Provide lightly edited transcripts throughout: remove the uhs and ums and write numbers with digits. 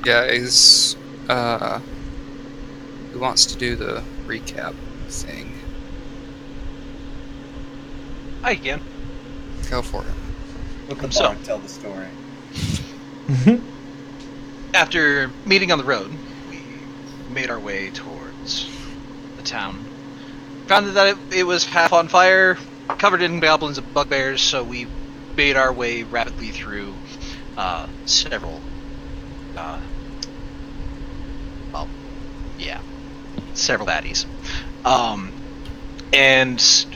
guys, who wants to do the recap thing? I can. Go for it. Let the So- bog tell the story. After meeting on the road, we made our way towards the town. Found that it was half on fire, covered in goblins and bugbears, so we made our way rapidly through several baddies. And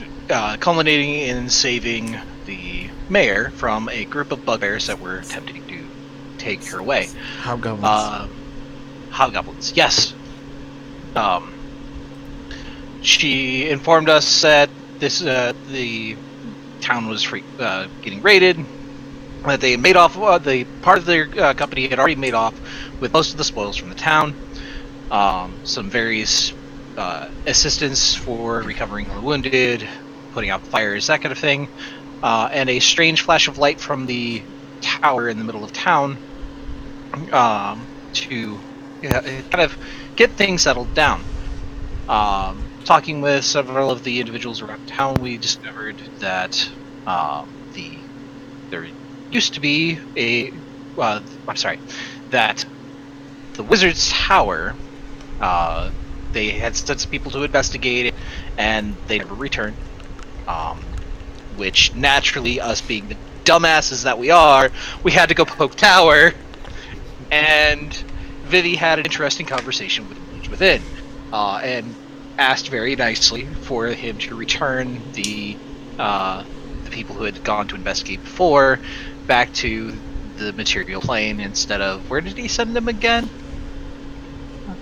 culminating in saving the mayor from a group of bugbears that were attempting to take her away. Hobgoblins. Hobgoblins, yes. She informed us that the town was getting raided, that they made off, the part of their company had already made off with most of the spoils from the town, some various assistance for recovering the wounded, putting out fires, that kind of thing, and a strange flash of light from the tower in the middle of town to kind of get things settled down. Talking with several of the individuals around town, we discovered that there used to be that the Wizard's Tower, they had sent some people to investigate it, and they never returned. Which, naturally, us being the dumbasses that we are, we had to go poke tower, and Vivi had an interesting conversation with Mage Within, and asked very nicely for him to return the people who had gone to investigate before back to the material plane instead of, where did he send them again?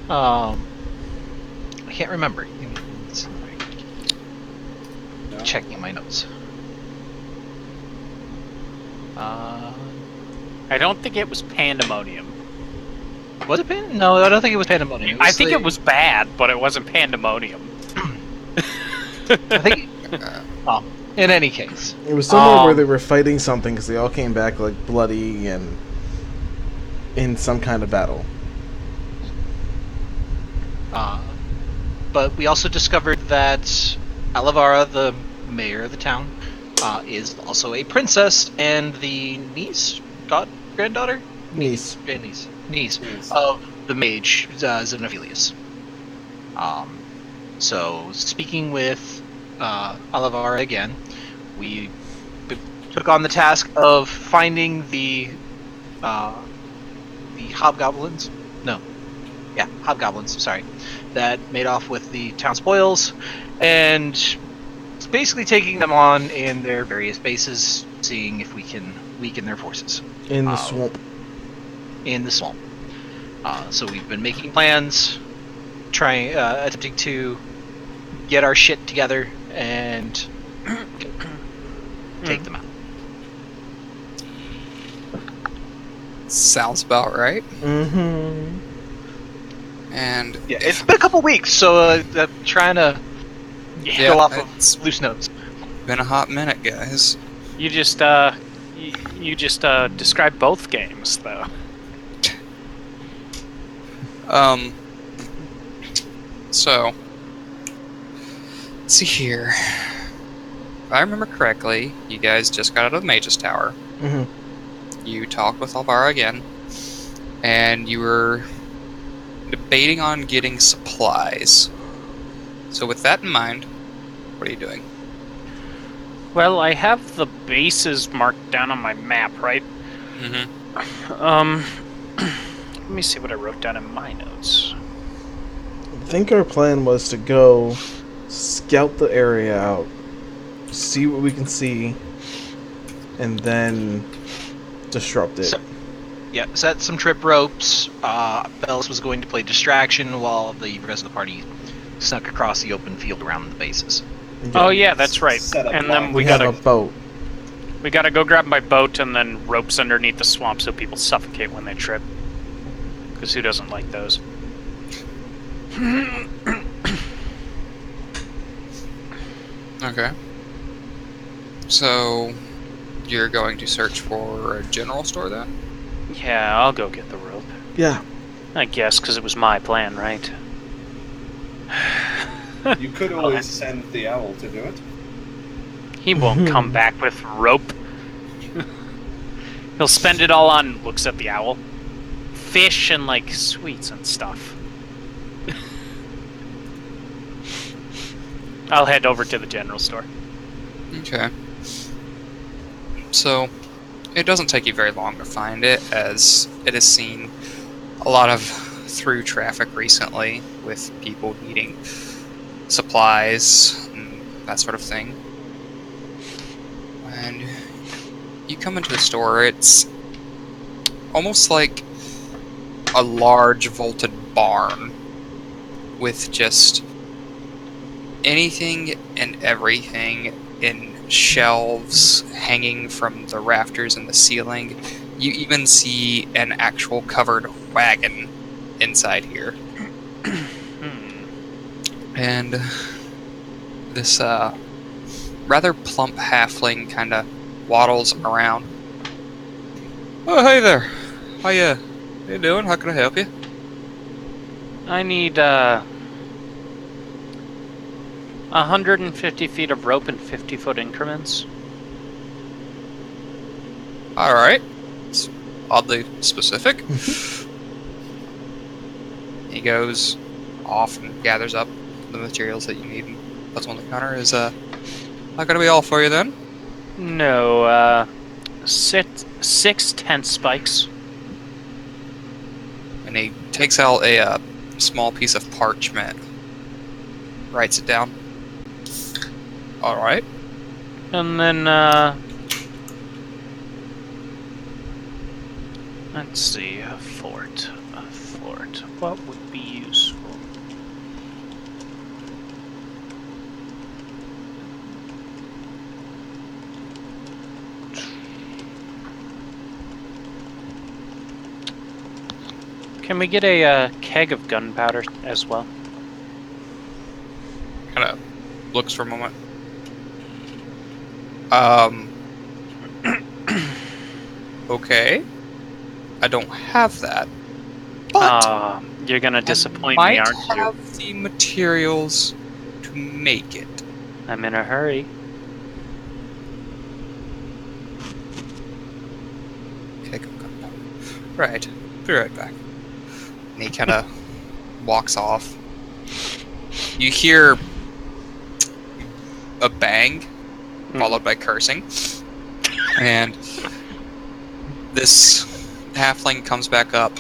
I can't remember. Checking my notes. I don't think it was Pandemonium. Was it Pan? No, I don't think it was Pandemonium. I think it was bad, but it wasn't Pandemonium. I think. In any case, It was somewhere where they were fighting something because they all came back like bloody and in some kind of battle. but we also discovered that Alavara, the mayor of the town, is also a princess and the granddaughter? Niece. Niece of the mage, Xenophilius. So, speaking with Alavara again, we took on the task of finding the hobgoblins. Hobgoblins, sorry, that made off with the town spoils, and basically taking them on in their various bases, seeing if we can weaken their forces. In the swamp. In the swamp. So we've been making plans, attempting to get our shit together and take them out. Sounds about right. Mm-hmm. And Yeah, it's been a couple weeks, so I'm trying to go off it's of loose notes. been a hot minute, guys. You just described both games, though. So, let's see here. If I remember correctly, you guys just got out of the Mage's Tower. Mm-hmm. You talked with Alvara again, and you were debating on getting supplies. So with that in mind, what are you doing? Well, I have the bases marked down on my map, right? Mm-hmm. Let me see what I wrote down in my notes. I think our plan was to go scout the area out, see what we can see, and then disrupt it. Set some trip ropes. Bellis was going to play distraction while the rest of the party snuck across the open field around the bases. Oh yeah, that's right. Set up And then we we have gotta a boat. go grab my boat and then ropes underneath the swamp so people suffocate when they trip. Because who doesn't like those? Okay. So, you're going to search for a general store then? Yeah, I'll go get the rope. Yeah, I guess because it was my plan, right? You could always send the owl to do it. He won't come back with rope. He'll spend it all on, looks at the owl, fish and, like, sweets and stuff. I'll head over to the general store. Okay. So, it doesn't take you very long to find it, as it has seen a lot of through traffic recently with people needing supplies and that sort of thing. And you come into the store, it's almost like a large vaulted barn with just anything and everything in shelves hanging from the rafters and the ceiling. You even see an actual covered wagon inside here. And this rather plump halfling kind of waddles around. Oh, hey there. How you doing? How can I help you? I need 150 feet of rope in 50-foot increments. Alright. It's oddly specific. He goes off and gathers up the materials that you need and puts them on the counter. Is not gonna be all for you then? No, six tent spikes. And he takes out a small piece of parchment, writes it down. Alright. And then, let's see, a fort. What would be useful? Can we get a keg of gunpowder as well? Kind of looks for a moment. Okay. I don't have that. But you're gonna disappoint I me, might aren't you? have the materials to make it. I'm in a hurry. Okay, go. Right. Be right back. And he kind of walks off. You hear a bang, followed by cursing. And this halfling comes back up,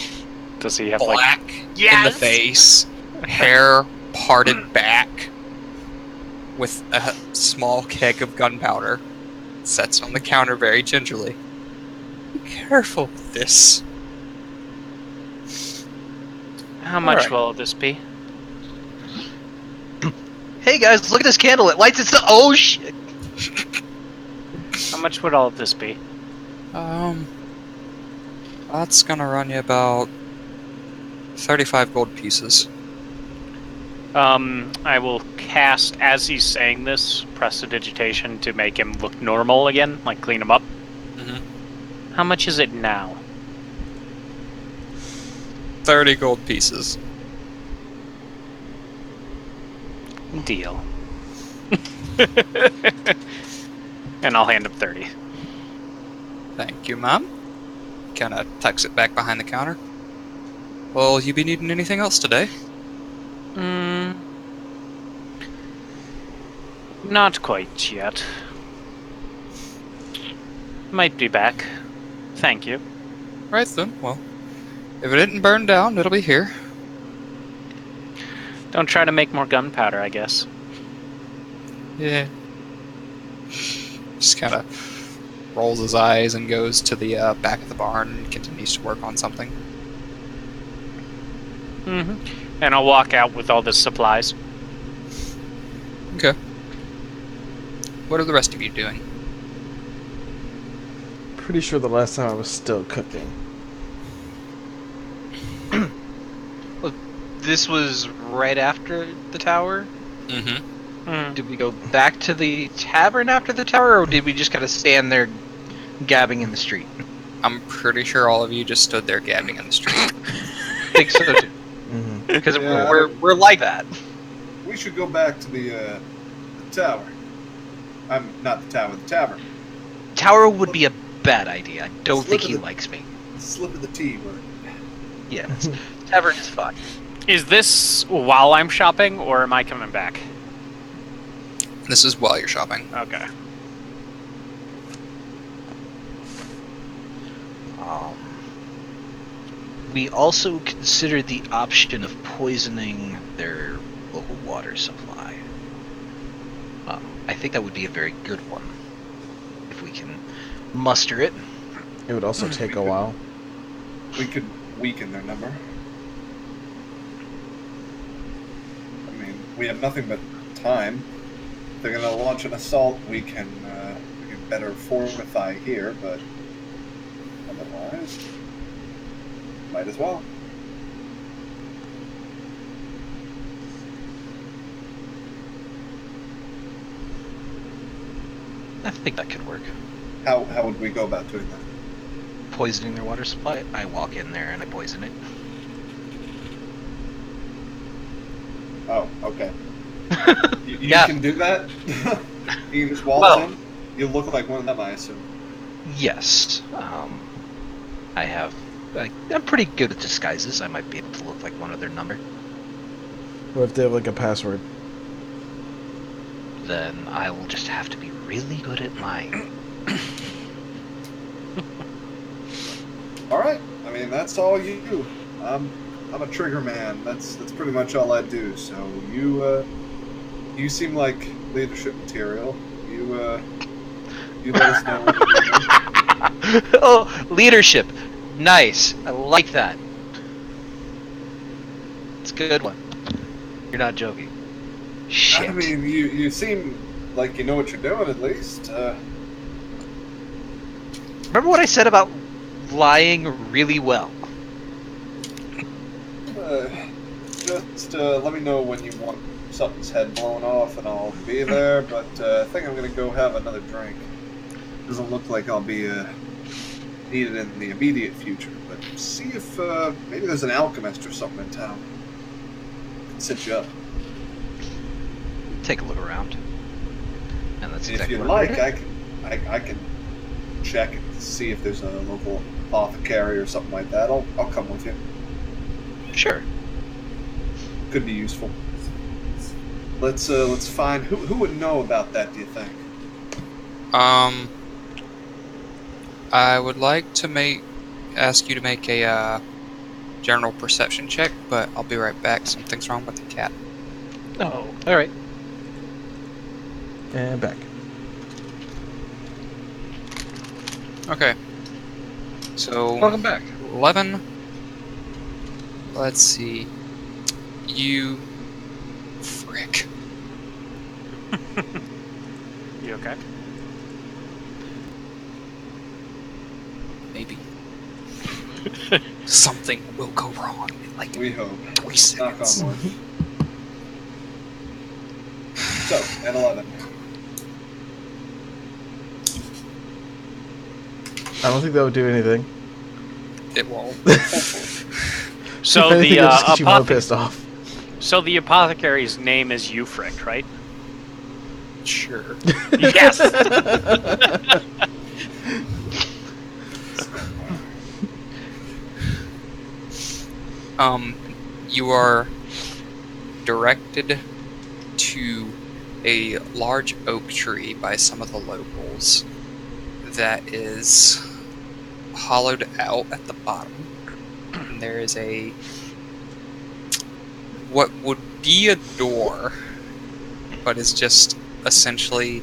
Does he have black in the face, hair parted back, with a small keg of gunpowder. Sets on the counter very gingerly. Be careful with this. How much Alright. will this be? Hey guys, look at this candle. It lights itself. Oh shit! How much would all of this be? That's gonna run you about 35 gold pieces. I will cast, as he's saying this, prestidigitation to make him look normal again, like clean him up. Mm-hmm. How much is it now? 30 gold pieces. Deal. And I'll hand him 30. Thank you, ma'am. Kinda tucks it back behind the counter. Well, you be needing anything else today? Not quite yet. Might be back. Thank you. Right then, well, if it didn't burn down, it'll be here. Don't try to make more gunpowder, I guess. Yeah. Just kinda rolls his eyes and goes to the back of the barn and continues to work on something. And I'll walk out with all the supplies. Okay. What are the rest of you doing? Pretty sure the last time I was still cooking. This was right after the tower. Mm-hmm. Did we go back to the tavern after the tower, or did we just kind of stand there gabbing in the street? I'm pretty sure all of you just stood there gabbing in the street. think so too. Mhm. Because Yeah. we're like that. We should go back to the tower. I'm not the tower, the tavern. Tower would be a bad idea. I don't Slip think of he the- likes me. Slip of the T word. Yeah, tavern is fine. Is this while I'm shopping, or am I coming back? This is while you're shopping. Okay. We also considered the option of poisoning their local water supply. I think that would be a very good one. If we can muster it. It would also take a while. We could weaken their number. I mean, we have nothing but time. If they're gonna launch an assault, we can better fortify here, but otherwise, might as well. I think that could work. How would we go about doing that? Poisoning their water supply. I walk in there and I poison it. Oh, okay. You Yeah. can do that? You can just waltz Well- in? You look like one of them, I assume. Yes. I have. I'm pretty good at disguises. I might be able to look like one of their number. What if they have like a password? Then I will just have to be really good at lying. Alright. I mean, that's all you do. I'm a trigger man. That's pretty much all I do. So you seem like leadership material. You let us know when you're doing. Oh, leadership. Nice. I like that. It's a good one. You're not joking. Shit. I mean, you seem like you know what you're doing, at least. Remember what I said about lying really well? Just let me know when you want something's head blown off, and I'll be there. But I think I'm gonna go have another drink. Doesn't look like I'll be needed in the immediate future. But see if maybe there's an alchemist or something in town. Can set you up. Take a look around. And that's If exactly you'd what I'm like, gonna I can check and see if there's a local apothecary or something like that. I'll come with you. do. Sure. Could be useful. Let's find who would know about that. Do you think? I would like to ask you to make a general perception check, but I'll be right back. Something's wrong with the cat. Oh, all right. And back. Okay. So Welcome back. 11. Let's see. You. Frick. You okay? Maybe. Something will go wrong in like We hope. 3 Knock on seconds. wood. So, at 11. I don't think that would do anything. It won't. So If anything, the it'll just get you more pissed off. so the apothecary's name is Eufric, right? Sure. Yes. You are directed to a large oak tree by some of the locals that is hollowed out at the bottom. And there is what would be a door, but is just essentially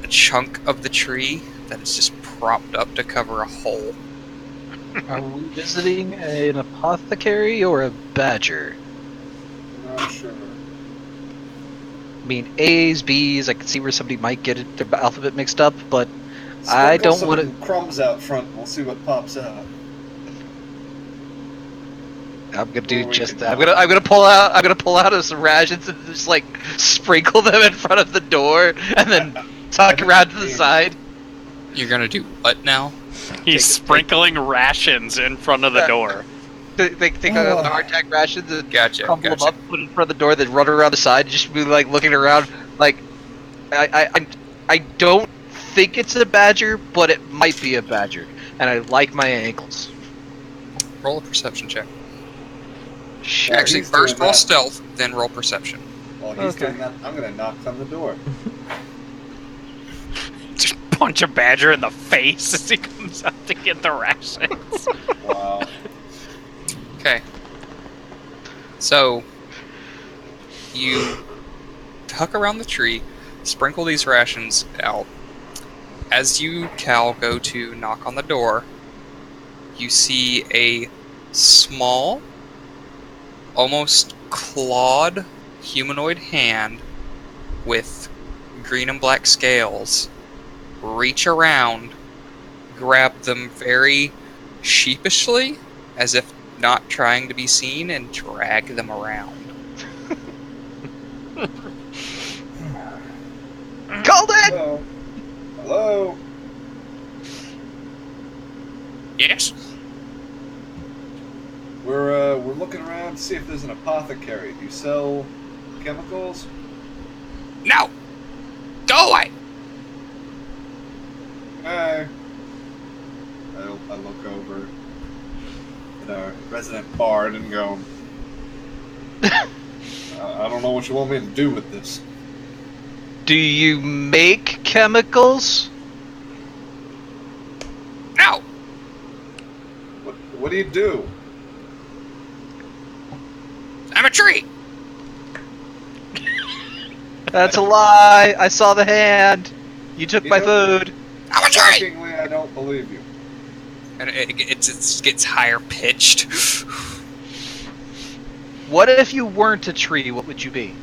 a chunk of the tree that is just propped up to cover a hole. Are we visiting an apothecary or a badger? Not sure. I mean, A's, B's, I can see where somebody might get their alphabet mixed up, but I Sprinkle don't some want to... crumbs out front. And we'll see what pops out. I'm gonna do Or we just could- that. I'm gonna pull out some rations and just like sprinkle them in front of the door, and then tuck around to the side. You're gonna do what now? He's Take- sprinkling rations in front of the door. They think I got the hardtack rations and Gotcha. crumble Gotcha. them up, put it in front of the door, then run around the side, just be like looking around. Like, I don't think it's a badger, but it might be a badger, and I like my ankles. Roll a perception check. Sure. Actually, he's first doing roll that. stealth, then roll perception. While he's Okay. doing that, I'm gonna knock on the door. Just punch a badger in the face as he comes out to get the rations. Wow. Okay. So, you tuck around the tree, sprinkle these rations out. As you, Cal, go to knock on the door, you see a small, almost clawed humanoid hand with green and black scales reach around, grab them very sheepishly, as if not trying to be seen, and drag them around. Called it! Hello. Hello. Yes. We're looking around to see if there's an apothecary. Do you sell chemicals? No! Go away! Hey. I look over at our resident bard and go, I don't know what you want me to do with this. Do you make chemicals? No! What do you do? I'm a tree! That's a lie. I saw the hand. You took You my know- food. I'm a tree! Shockingly, I don't believe you. And it gets higher pitched. What if you weren't a tree? What would you be?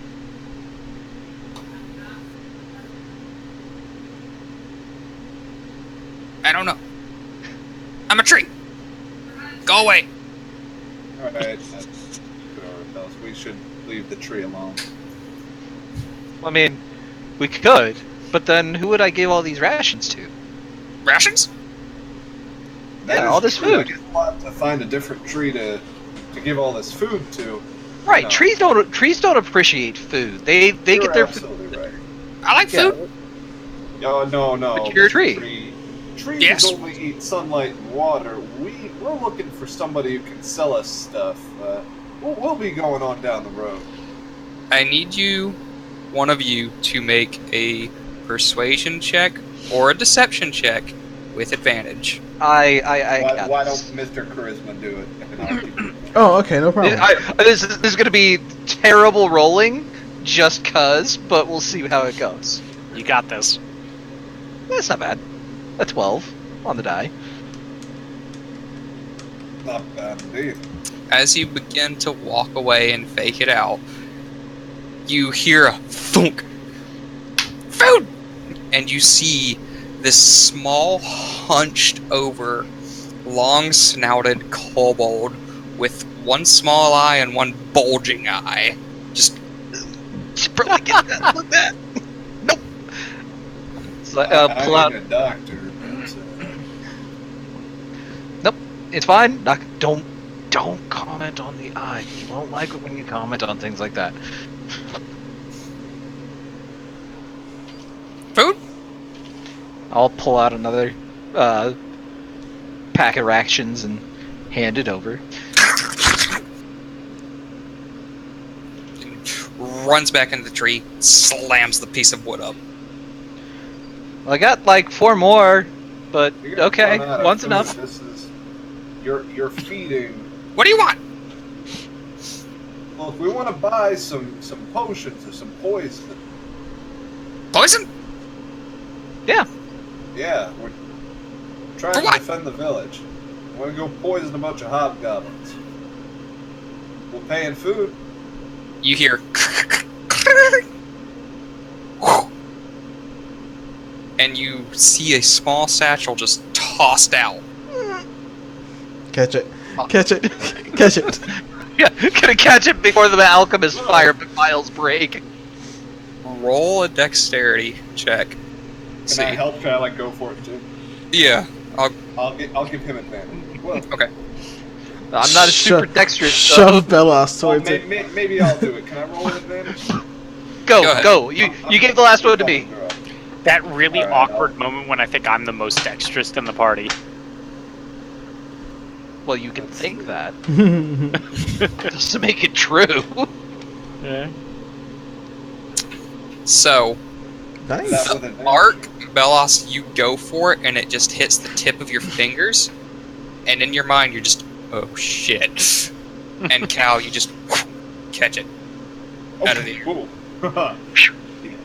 I don't know. I'm a tree! Go away! Alright, we should leave the tree alone. I mean, we could, but then who would I give all these rations to? Rations? Yeah, all this food. It's a lot to find a different tree to give all this food to. Right, No. trees don't appreciate food. They You're get their food. absolutely right. I like Yeah. food. Oh, no. But you're a tree. Trees Yes. only eat sunlight and water. We're looking for somebody who can sell us stuff. We'll be going on down the road. I need one of you, to make a persuasion check or a deception check with advantage. I Why got don't this. Mr. Charisma do it? And I'll keep it. Oh, okay, no problem. This is going to be terrible rolling, just cause, but we'll see how it goes. You got this. That's not bad. A 12 on the die. Not bad indeed. As you begin to walk away and fake it out, you hear a thunk. Food! And you see this small, hunched over, long snouted kobold with one small eye and one bulging eye. Just Should probably get that. Look at that. Nope. So, I pull out. need a doctor. But, It's fine. Don't comment on the eye. You won't like it when you comment on things like that. food? I'll pull out another pack of rations and hand it over. Runs back into the tree, slams the piece of wood up. Well, I got like 4 more, but you're gonna okay, run out of one's food. enough. This is you're feeding. What do you want? Well, if we want to buy some potions or some poison, Poison? yeah, we're trying For to what? defend the village. We want to go poison a bunch of hobgoblins. We'll pay in food. You hear and you see a small satchel just tossed out. Catch it. Catch it. Catch it. Yeah, gonna catch it before the alchemist fire files break. Roll a dexterity check. Can See. I help Alec go for it too? Yeah. I'll give him advantage. Well, Okay. I'm not a super dexterous. Shove Belos Oh, towards it. maybe I'll do it. Can I roll with advantage? Go, ahead. go. You gave the last one to me. That really All right, awkward moment when I think I'm the most dexterous in the party. Well, you can think that. Just to make it true. Yeah. So, Nice. That with advantage. arc, Belos, you go for it, and it just hits the tip of your fingers, and in your mind, you're just, oh shit. And Cal, you just catch it out of the air. Whoa. Yeah,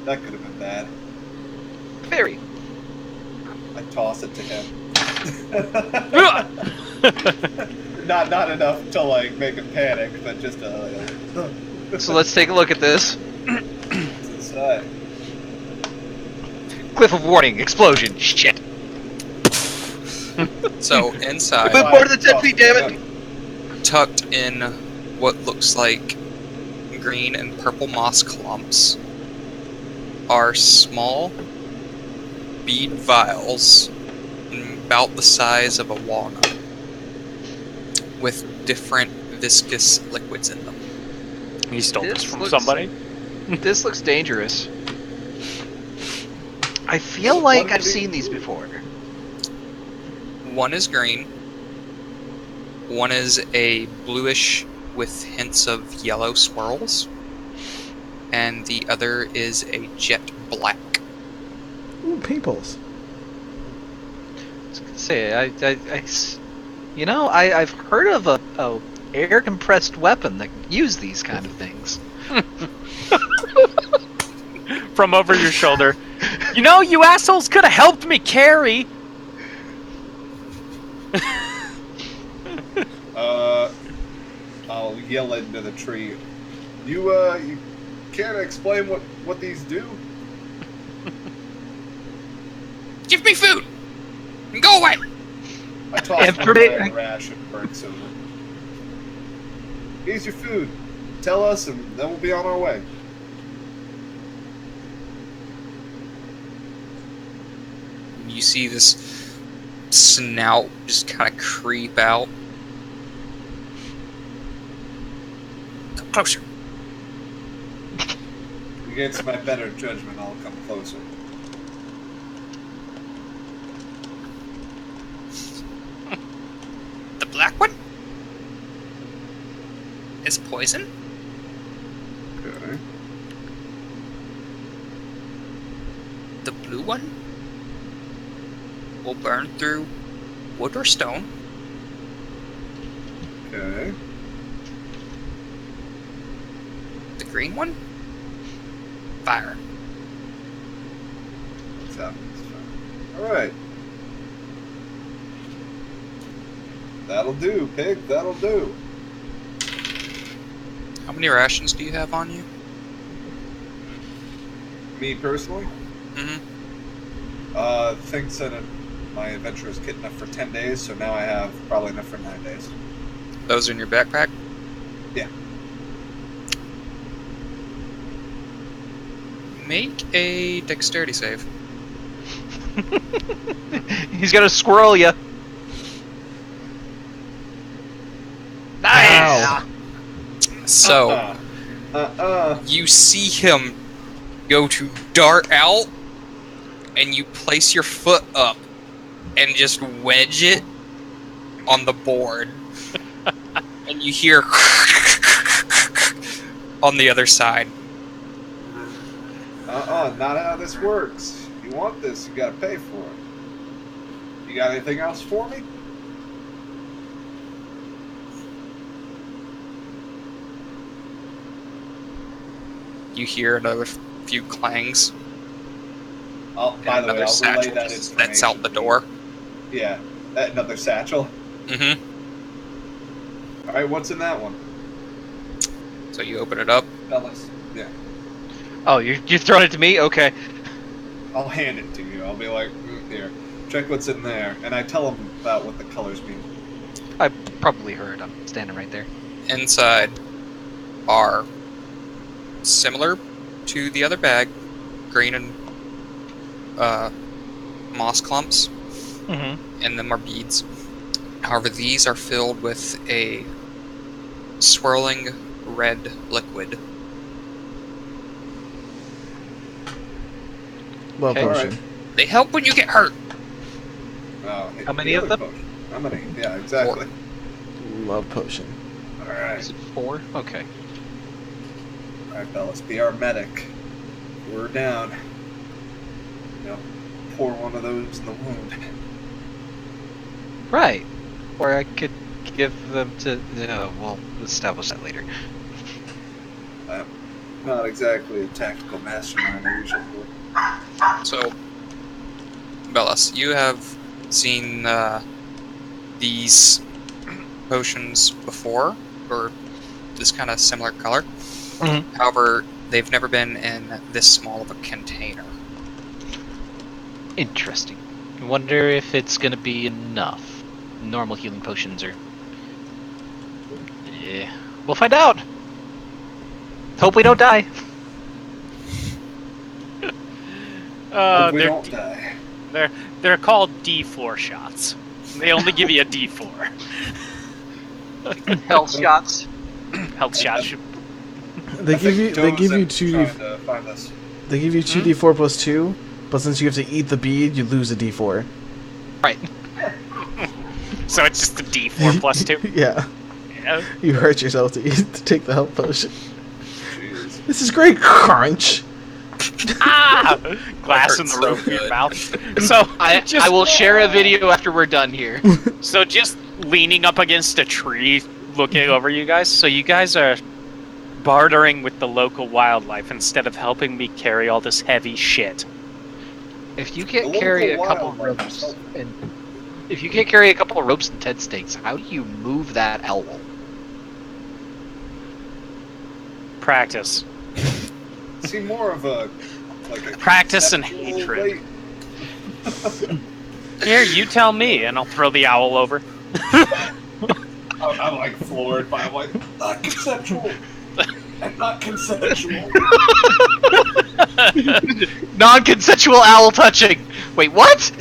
that could have been bad. Very. I toss it to him. not enough to like make him panic, but just So let's take a look at this. it's inside. Cliff of warning. Explosion. Shit. So, inside, Move more to the 10 feet, damn it. tucked in what looks like green and purple moss clumps, are small bead vials about the size of a walnut with different viscous liquids in them. You stole this This from looks- somebody? This looks dangerous. I feel What like did I've you- seen these before. One is green, one is a bluish with hints of yellow swirls, and the other is a jet black. Ooh, pimples. I was gonna say, I've heard of a air compressed weapon that can use these kind of things. From over your shoulder. You know, you assholes could have helped me carry. I'll yell into the tree. You care to explain what these do? Give me food! And go away! I toss him Information. a ration breaks over. Here's your food. Tell us, and then we'll be on our way. You see this snout just kind of creep out. Come closer. Against my better judgment, I'll come closer. The black one is poison. Okay. The blue one will burn through wood or stone. Okay. The green one, fire. What's happening this time? Alright. That'll do, pig. That'll do. How many rations do you have on you? Me personally? Mm-hmm. Things that my adventurous kit enough for 10 days, so now I have probably enough for 9 days. Those are in your backpack? Yeah. Make a dexterity save. He's gonna squirrel you. Nice. Ow. So, you see him go to dart out, and you place your foot up and just wedge it on the board. And you hear on the other side. Not how this works. If you want this, you gotta pay for it. You got anything else for me? You hear another few clangs. By the way, another I'll relay satchel that just lets out the information. door. Yeah, another satchel. Mm-hmm. Alright, what's in that one? So you open it up. Fellas. Yeah. Oh, you're throwing it to me? Okay. I'll hand it to you. I'll be like, here, check what's in there. And I tell them about what the colors mean. I probably heard. I'm standing right there. Inside are similar to the other bag, green and moss clumps. Mm-hmm. And them are beads. However, these are filled with a swirling red liquid. Love Okay. potion. Alright. They help when you get hurt. Oh, How many the of other them? potion. How many? Yeah, exactly. Love potion. Alright. Is it 4? Okay. Alright, Bellis, be our medic. We're down. Pour one of those in the wound. Right. Or I could give them to. No, we'll establish that later. I'm not exactly a tactical mastermind usually. So, Bellas, you have seen these potions before, or this kind of similar color. Mhm. However, they've never been in this small of a container. Interesting. I wonder if it's gonna be enough. Normal healing potions are. Yeah. We'll find out! Hope we don't die. Hope we they're, don't die. they're called D4 shots. They only give you a D4. Health shots. Health shots. They give you two. Trying to find us. They give you 2d4 plus 2, but since you have to eat the bead, you lose a d4. Right. So it's just a D4 plus 2. Yeah, Yeah. you hurt yourself to take the health potion. Jeez. This is great. Crunch. Ah! Glass in hurts the so roof of your good. mouth. So I will share a video after we're done here. So just leaning up against a tree, looking over you guys. So you guys are bartering with the local wildlife instead of helping me carry all this heavy shit. If you The can't local carry a couple of wildlife ropes, is and if you can't carry a couple of ropes and tent stakes, how do you move that owl? Practice. See, more of a like a Practice and conceptual hatred. way- Here, you tell me, and I'll throw the owl over. I'm like floored by like not conceptual and not consensual. Non-consensual owl touching. Wait, what?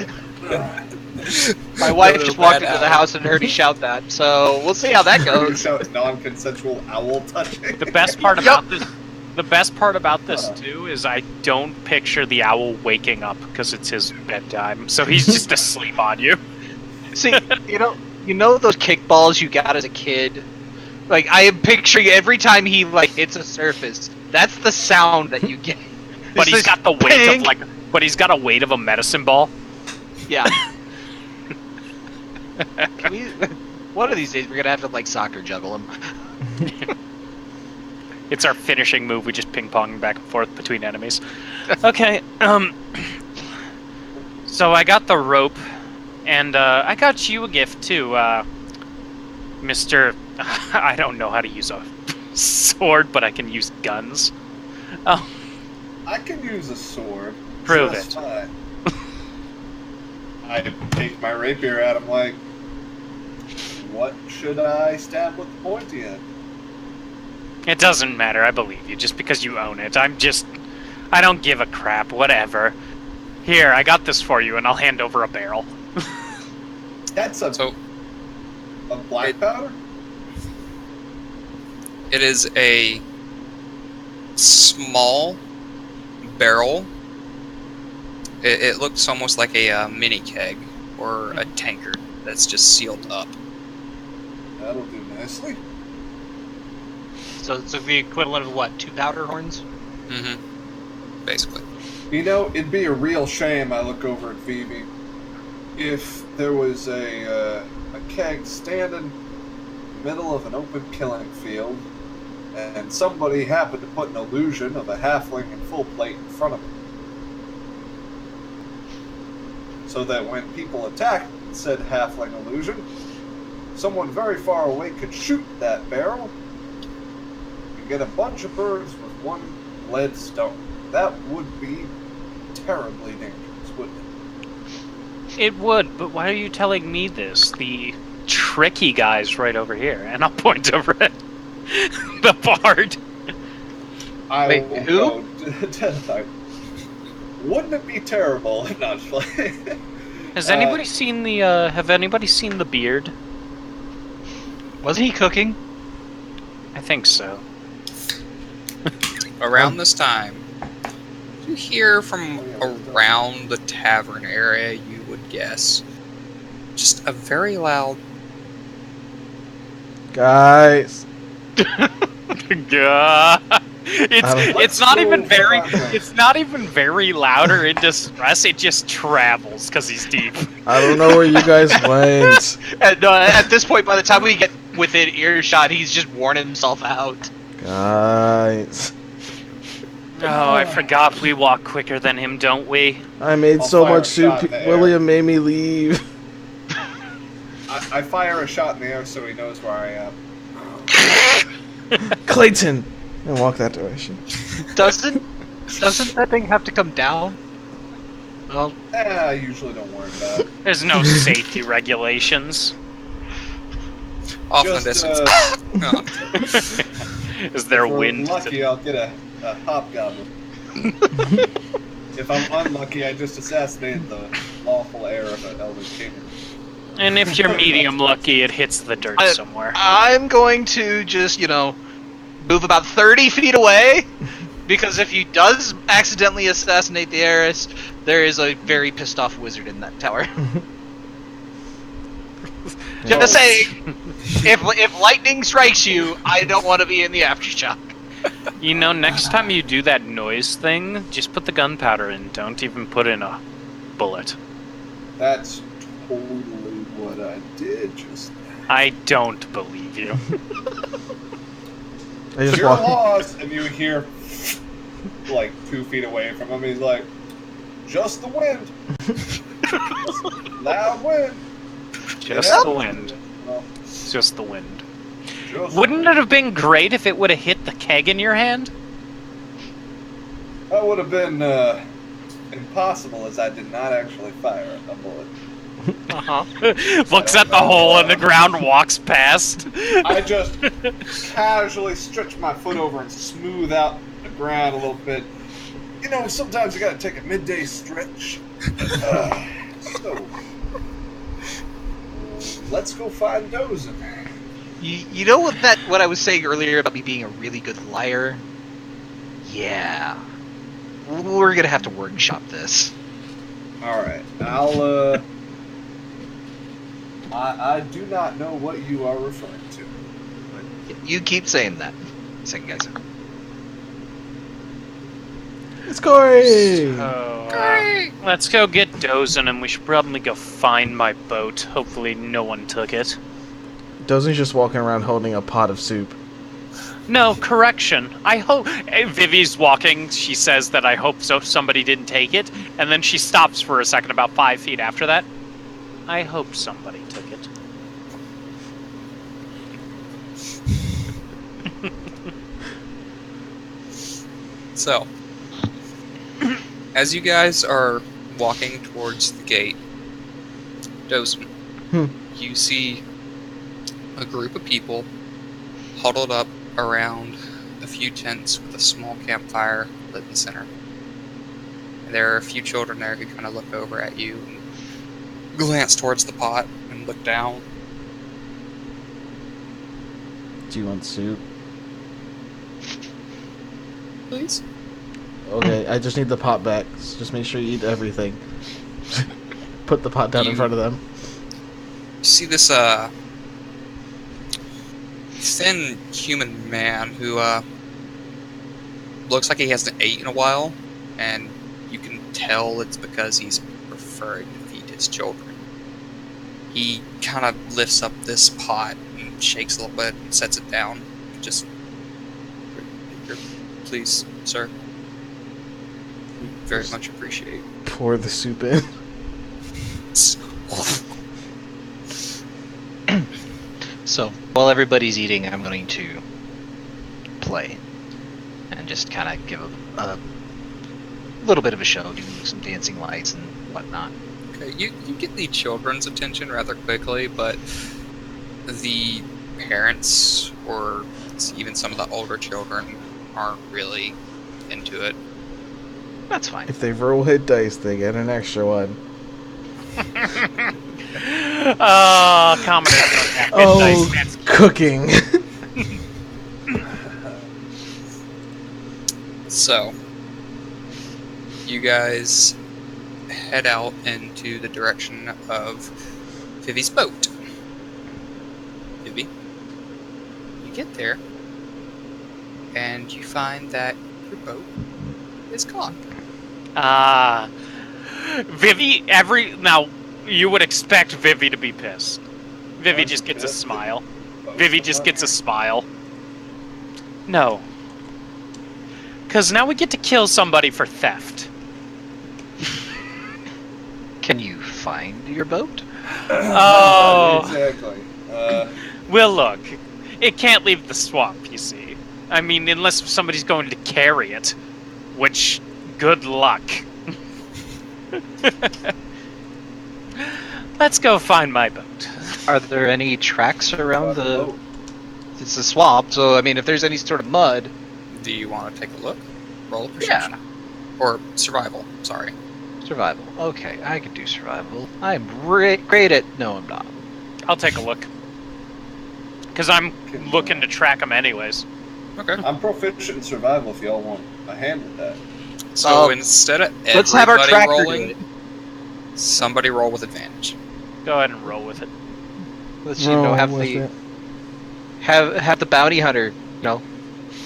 My wife No, just walked bad into the owl. house and heard me shout that, so we'll see how that goes. Shout non-consensual owl touching. The best part about this, the best part about this too, is I don't picture the owl waking up because it's his bedtime, so he's just asleep on you. See, you know those kickballs you got as a kid. Like I am picturing every time he like hits a surface, that's the sound that you get. But It's he's got the weight ping. of but he's got a weight of a medicine ball. Yeah. Can we, one of these days we're gonna have to like soccer juggle him. It's our finishing move. We just ping pong back and forth between enemies. Okay. So I got the rope, and I got you a gift too, Mister. I don't know how to use a sword, but I can use guns. Oh, I can use a sword. so Prove that's it. fine. I take my rapier at him like, what should I stab with the pointy end? it doesn't matter. I believe you just because you own it. I don't give a crap. Whatever. Here, I got this for you, and I'll hand over a barrel. That's a So black powder? it is a small barrel. It looks almost like a mini keg or a tankard that's just sealed up. That'll do nicely. So it's the equivalent of what? 2 powder horns? Mm-hmm. Basically. You know, it'd be a real shame, I look over at Phoebe, if there was a keg standing in the middle of an open killing field, and somebody happened to put an illusion of a halfling in full plate in front of it. So that when people attacked said halfling illusion, someone very far away could shoot that barrel and get a bunch of birds with one lead stone. That would be terribly dangerous, wouldn't it? It would, but why are you telling me this? The tricky guy's right over here, and I'll point over at the bard. Wait, will who? go to- Wouldn't it be terrible? Not just like Has anybody seen the? Have anybody seen the beard? Wasn't he cooking? I think so. Around this time, you hear from around the tavern area, you would guess, just a very loud Guys. God. It's not even very loud or in distress. It just travels because he's deep. I don't know where you guys went. And, at this point, by the time we get within earshot, he's just worn himself out. Guys. Oh, I forgot we walk quicker than him, don't we? I made I'll so fire much a shot soup. in the air. William made me leave. I fire a shot in the air so he knows where I am. Clayton! And walk that direction. Doesn't that thing have to come down? Well, I usually don't worry about it. There's no safety regulations. off in the Just, distance. Oh. Is there If we're wind? lucky, I'll get a hobgoblin. If I'm unlucky, I just assassinated the lawful heir of an elder king. And if you're medium lucky, it hits the dirt somewhere. I'm going to just, move about 30 feet away, because if he does accidentally assassinate the heiress, there is a very pissed off wizard in that tower. Just saying, if lightning strikes you, I don't want to be in the aftershock. Next time you do that noise thing, just put the gunpowder in. Don't even put in a bullet. That's totally what I did just now. I don't believe you. I just You're walk. lost, and you hear, like, 2 feet away from him, he's like, just the wind. Loud wind. Just Yeah. the wind. Well, Just the wind. just Wouldn't it have been great if it would have hit the keg in your hand? That would have been impossible, as I did not actually fire a bullet. Uh-huh. Looks at the hole in the ground, walks past. I just casually stretch my foot over and smooth out the ground a little bit. Sometimes you gotta take a midday stretch. So, let's go find Dozen. You know what I was saying earlier about me being a really good liar? Yeah. We're gonna have to workshop this. Alright, I do not know what you are referring to. You keep saying that. Second guys. It's Corey! Let's go get Dozen, and we should probably go find my boat. Hopefully no one took it. Dozen's just walking around holding a pot of soup. No, correction. I hope... Vivi's walking. She says that I hope somebody didn't take it. And then she stops for a second about 5 feet after that. I hope somebody took it. So, as you guys are walking towards the gate, Dozen, you see a group of people huddled up around a few tents with a small campfire lit in the center. And there are a few children there who kind of look over at you and glance towards the pot and look down. Do you want soup? Please? Okay, I just need the pot back. So just make sure you eat everything. Put the pot down in front of them. You see this, thin human man who, looks like he hasn't eaten in a while, and you can tell it's because he's preferring to feed his children. He kind of lifts up this pot and shakes a little bit and sets it down. Just, please, sir. We very much appreciate. Pour the soup in. So, while everybody's eating, I'm going to play. And just kind of give a little bit of a show, do some dancing lights and whatnot. Okay, you get the children's attention rather quickly, but the parents or even some of the older children aren't really into it. That's fine. If they roll hit dice, they get an extra one. Oh, commoners don't have Oh, midnight fancy. cooking. So, you guys head out into the direction of Vivi's boat. Vivi, you get there, and you find that your boat is gone. Vivi, now, you would expect Vivi to be pissed. Vivi just gets a smile. Vivi just gets a smile. No. Because now we get to kill somebody for theft. Can you find your boat? Oh. Exactly. Well, look. It can't leave the swamp, you see. I mean, unless somebody's going to carry it. Which, good luck. Let's go find my boat. Are there any tracks around the... It's a swamp, so I mean, if there's any sort of mud... Do you want to take a look? Roll a perception. Yeah. Or survival, sorry. Survival. Okay, I can do survival. I'm great at... No, I'm not. I'll take a look. Because I'm looking to track them anyways. Okay. I'm proficient in survival if y'all want a hand with that. So instead of everybody Let's have our tractor rolling, do it. somebody roll with advantage. Go ahead and roll with it. Let's have with the it. have the bounty hunter,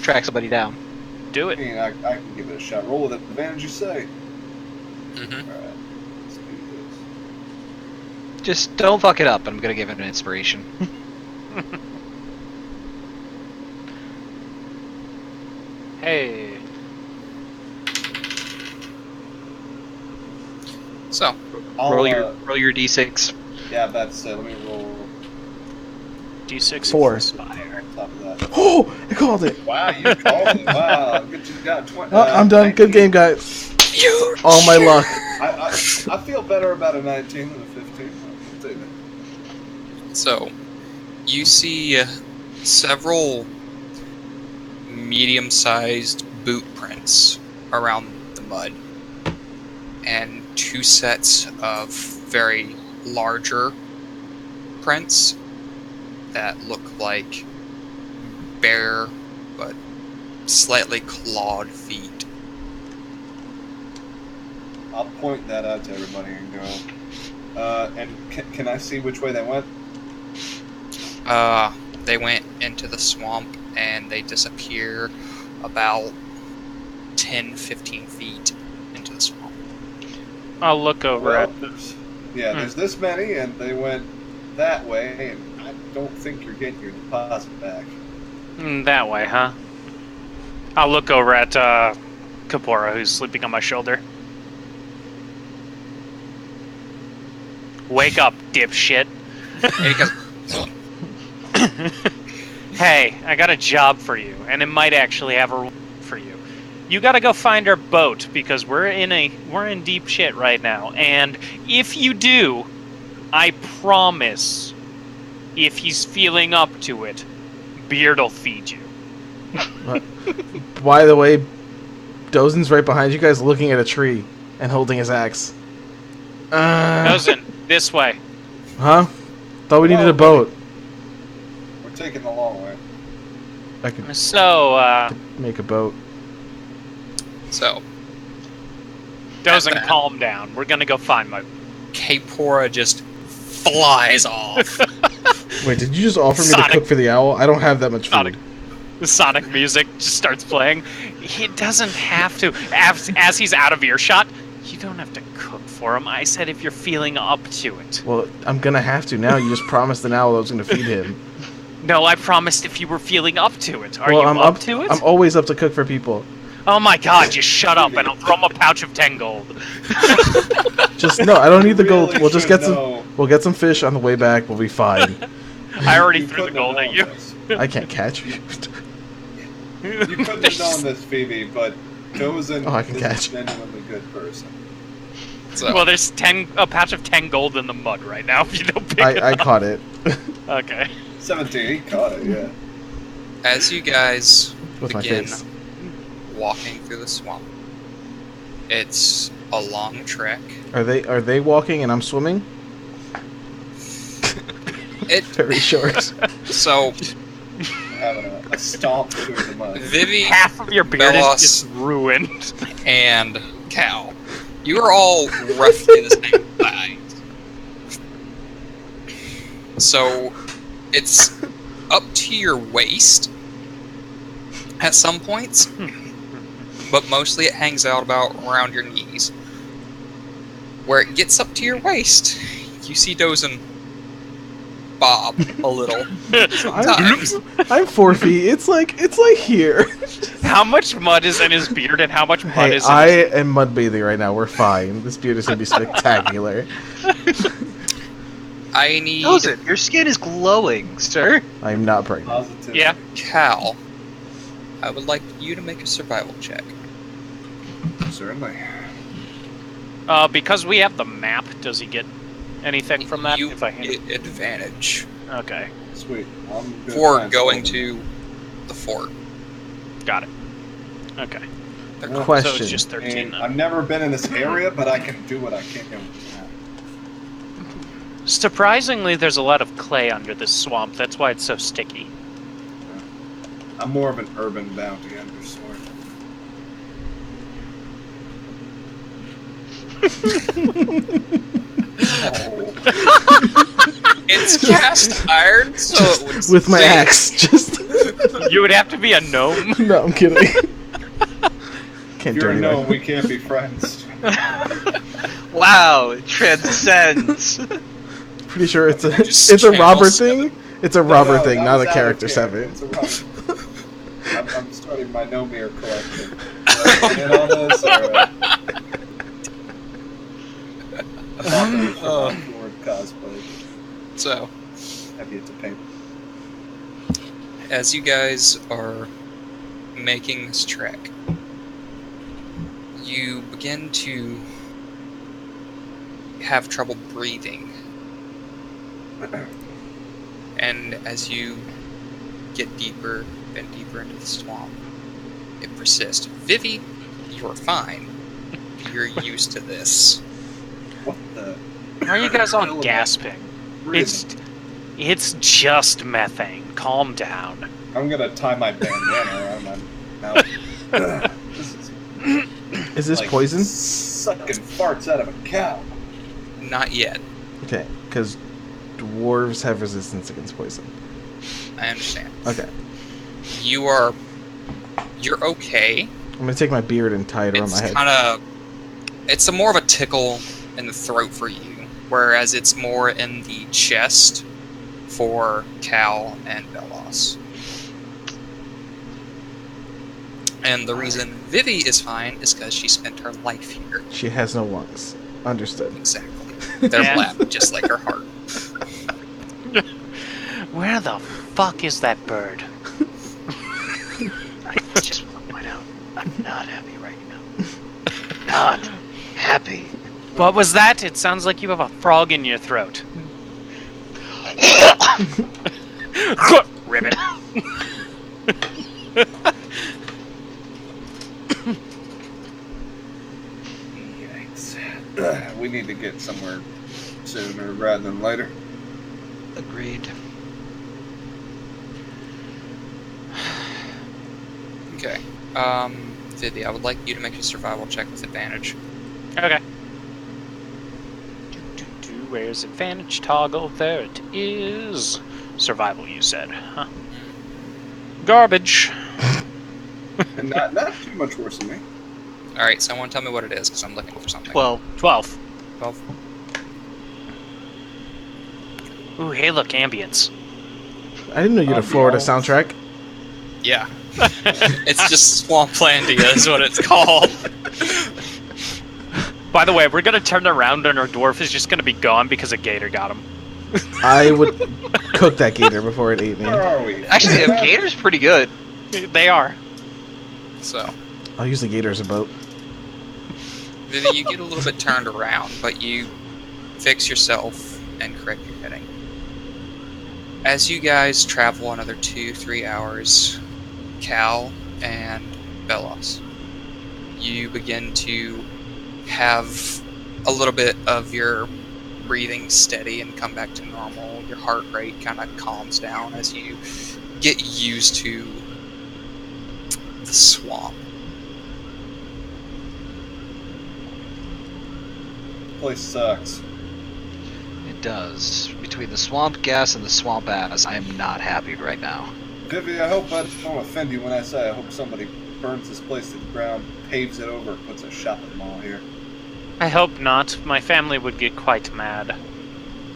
track somebody down. Do I it. mean, I can give it a shot. Roll with advantage, you say? Mm-hmm. Alright. Let's do this. Just don't fuck it up. I'm gonna give it an inspiration. Hey. So, I'll, roll your d6. Yeah, that's let me roll D6 4. Inspire. on top of that. Oh, I called it. Wow, you called it. Wow, good you got 20. I'm done. Good game, guys. All my luck. I feel better about a 19 than a 15. I'll take it. So, you see several medium-sized boot prints around the mud, and 2 sets of very larger prints that look like bare but slightly clawed feet. I'll point that out to everybody and go. And can I see which way they went? They went into the swamp and they disappear about 10-15 feet into the swamp. I'll look over Well, at there's this many, and they went that way, and I don't think you're getting your deposit back. that way, huh? I'll look over at Kapora, who's sleeping on my shoulder. Wake up, dipshit. And he goes, Hey, I got a job for you, and it might actually have a reward for you. You gotta go find our boat, because we're in deep shit right now. And if you do, I promise, if he's feeling up to it, Beard'll feed you. By the way, Dozen's right behind you guys looking at a tree and holding his axe. Dozen, this way. Huh? Thought we needed a boat. We're taking the long way. I could So, make a boat. so, Dozen, that. calm down. We're gonna go find my... Kapora just flies off. Wait, did you just offer me Sonic. to cook for the owl? I don't have that much food. Sonic. The Sonic music just starts playing. He doesn't have to. As he's out of earshot, you don't have to cook for him. I said if you're feeling up to it. Well, I'm gonna have to now. You just promised an owl I was gonna feed him. No, I promised if you were feeling up to it. Are Well, you I'm up to it? I'm always up to cook for people. Oh my god, just shut up and I'll throw him a pouch of 10 gold. Just no, I don't need the gold. Really We'll just should get some. know. We'll get some fish on the way back. We'll be fine. I already You threw the couldn't gold have at you. known this. I can't catch you. You couldn't have known this, Phoebe, but Dozen Oh, I can is catch. a genuinely good person. So, Well, there's a patch of 10 gold in the mud right now if you don't pick it I up. caught it. Okay. 17, he caught it, yeah. as you guys With my begin face. walking through the swamp, it's a long trek. Are they walking and I'm swimming? very short. So, Having a stomp through the mud. Vivi, Half of your beard Belos, is just ruined. and Cal, you are all roughly the same size. So, it's up to your waist at some points, but mostly it hangs out about around your knees. Where it gets up to your waist, you see Dozen bob a little. Sometimes. I'm 4 feet. It's like here. How much mud is in his beard and how much mud Hey, is in I his... am mud bathing right now. We're fine. This beard is gonna be spectacular. I need Dozen, your skin is glowing, sir. I'm not pregnant. Positive. Yeah. Cal. I would like you to make a survival check. Certainly. Because we have the map, does he get anything from that? You If I hand it? get advantage Okay, Sweet. I'm gonna for try and going solve to the fort. got it. Okay, Yeah. Question. so it's just it. 13 And then. I've never been in this area, but I can do what I can. Surprisingly, there's a lot of clay under this swamp. That's why it's so sticky. I'm more of an urban bounty hunter sort. Oh. It's cast iron, so it would With my stay- axe, just. You would have to be a gnome. No, I'm kidding. Can't If you're a do gnome, anything. we can't be friends. Wow, it transcends. Pretty sure it's a Just it's a channel robber seven. thing. It's a robber No, thing, that not was a out of character character. 7. It's a robber. I'm starting my Nomir collection. In on this, or, I thought that was for my Ford cosplay. So, Have yet to paint. as you guys are making this trek, you begin to have trouble breathing. And as you get deeper and deeper into the swamp, it persists. Vivi, you're fine. You're used to this. What the? Why are you guys hell all am I gasping? breathing? It's just methane. Calm down. I'm gonna tie my bandana around my mouth. This is Is this like poison? Sucking farts out of a cow. Not yet. Okay, because dwarves have resistance against poison. I understand. Okay, You're okay. I'm gonna take my beard and tie it around my It's head. kind of, it's more of a tickle in the throat for you, whereas it's more in the chest for Cal and Belos. And the reason Vivi is fine is because she spent her life here. She has no lungs. Understood. Exactly. They're Yeah. black, just like her heart. Where the fuck is that bird? I just want to point out, I'm not happy right now. Not happy. What was that? It sounds like you have a frog in your throat. Ribbit. Yikes. We need to get somewhere sooner rather than later. Agreed. Okay. Vivi, I would like you to make a survival check with advantage. Okay. Where's advantage toggle? There it is. Survival, you said, huh? Garbage. And not too much worse than me. Alright, someone tell me what it is, because I'm looking for something. 12. 12. 12. Ooh, hey, look, ambience. I didn't know you had a Florida soundtrack. Yeah. It's just Swamplandia is what it's called. By the way, we're gonna turn around and our dwarf is just gonna be gone because a gator got him. I would cook that gator before it ate me. Where are we? Actually, the gator's pretty good. They are. So, I'll use the gator as a boat. Vivi, you get a little bit turned around, but you fix yourself and correct your heading. As you guys travel another 2-3 hours, Cal and Belos, you begin to have a little bit of your breathing steady and come back to normal. Your heart rate kind of calms down as you get used to the swamp. Place sucks. It does. Between the swamp gas and the swamp ass, I am not happy right now. Vivi, I hope I don't offend you when I say I hope somebody burns this place to the ground, paves it over, and puts a shopping mall here. I hope not. My family would get quite mad.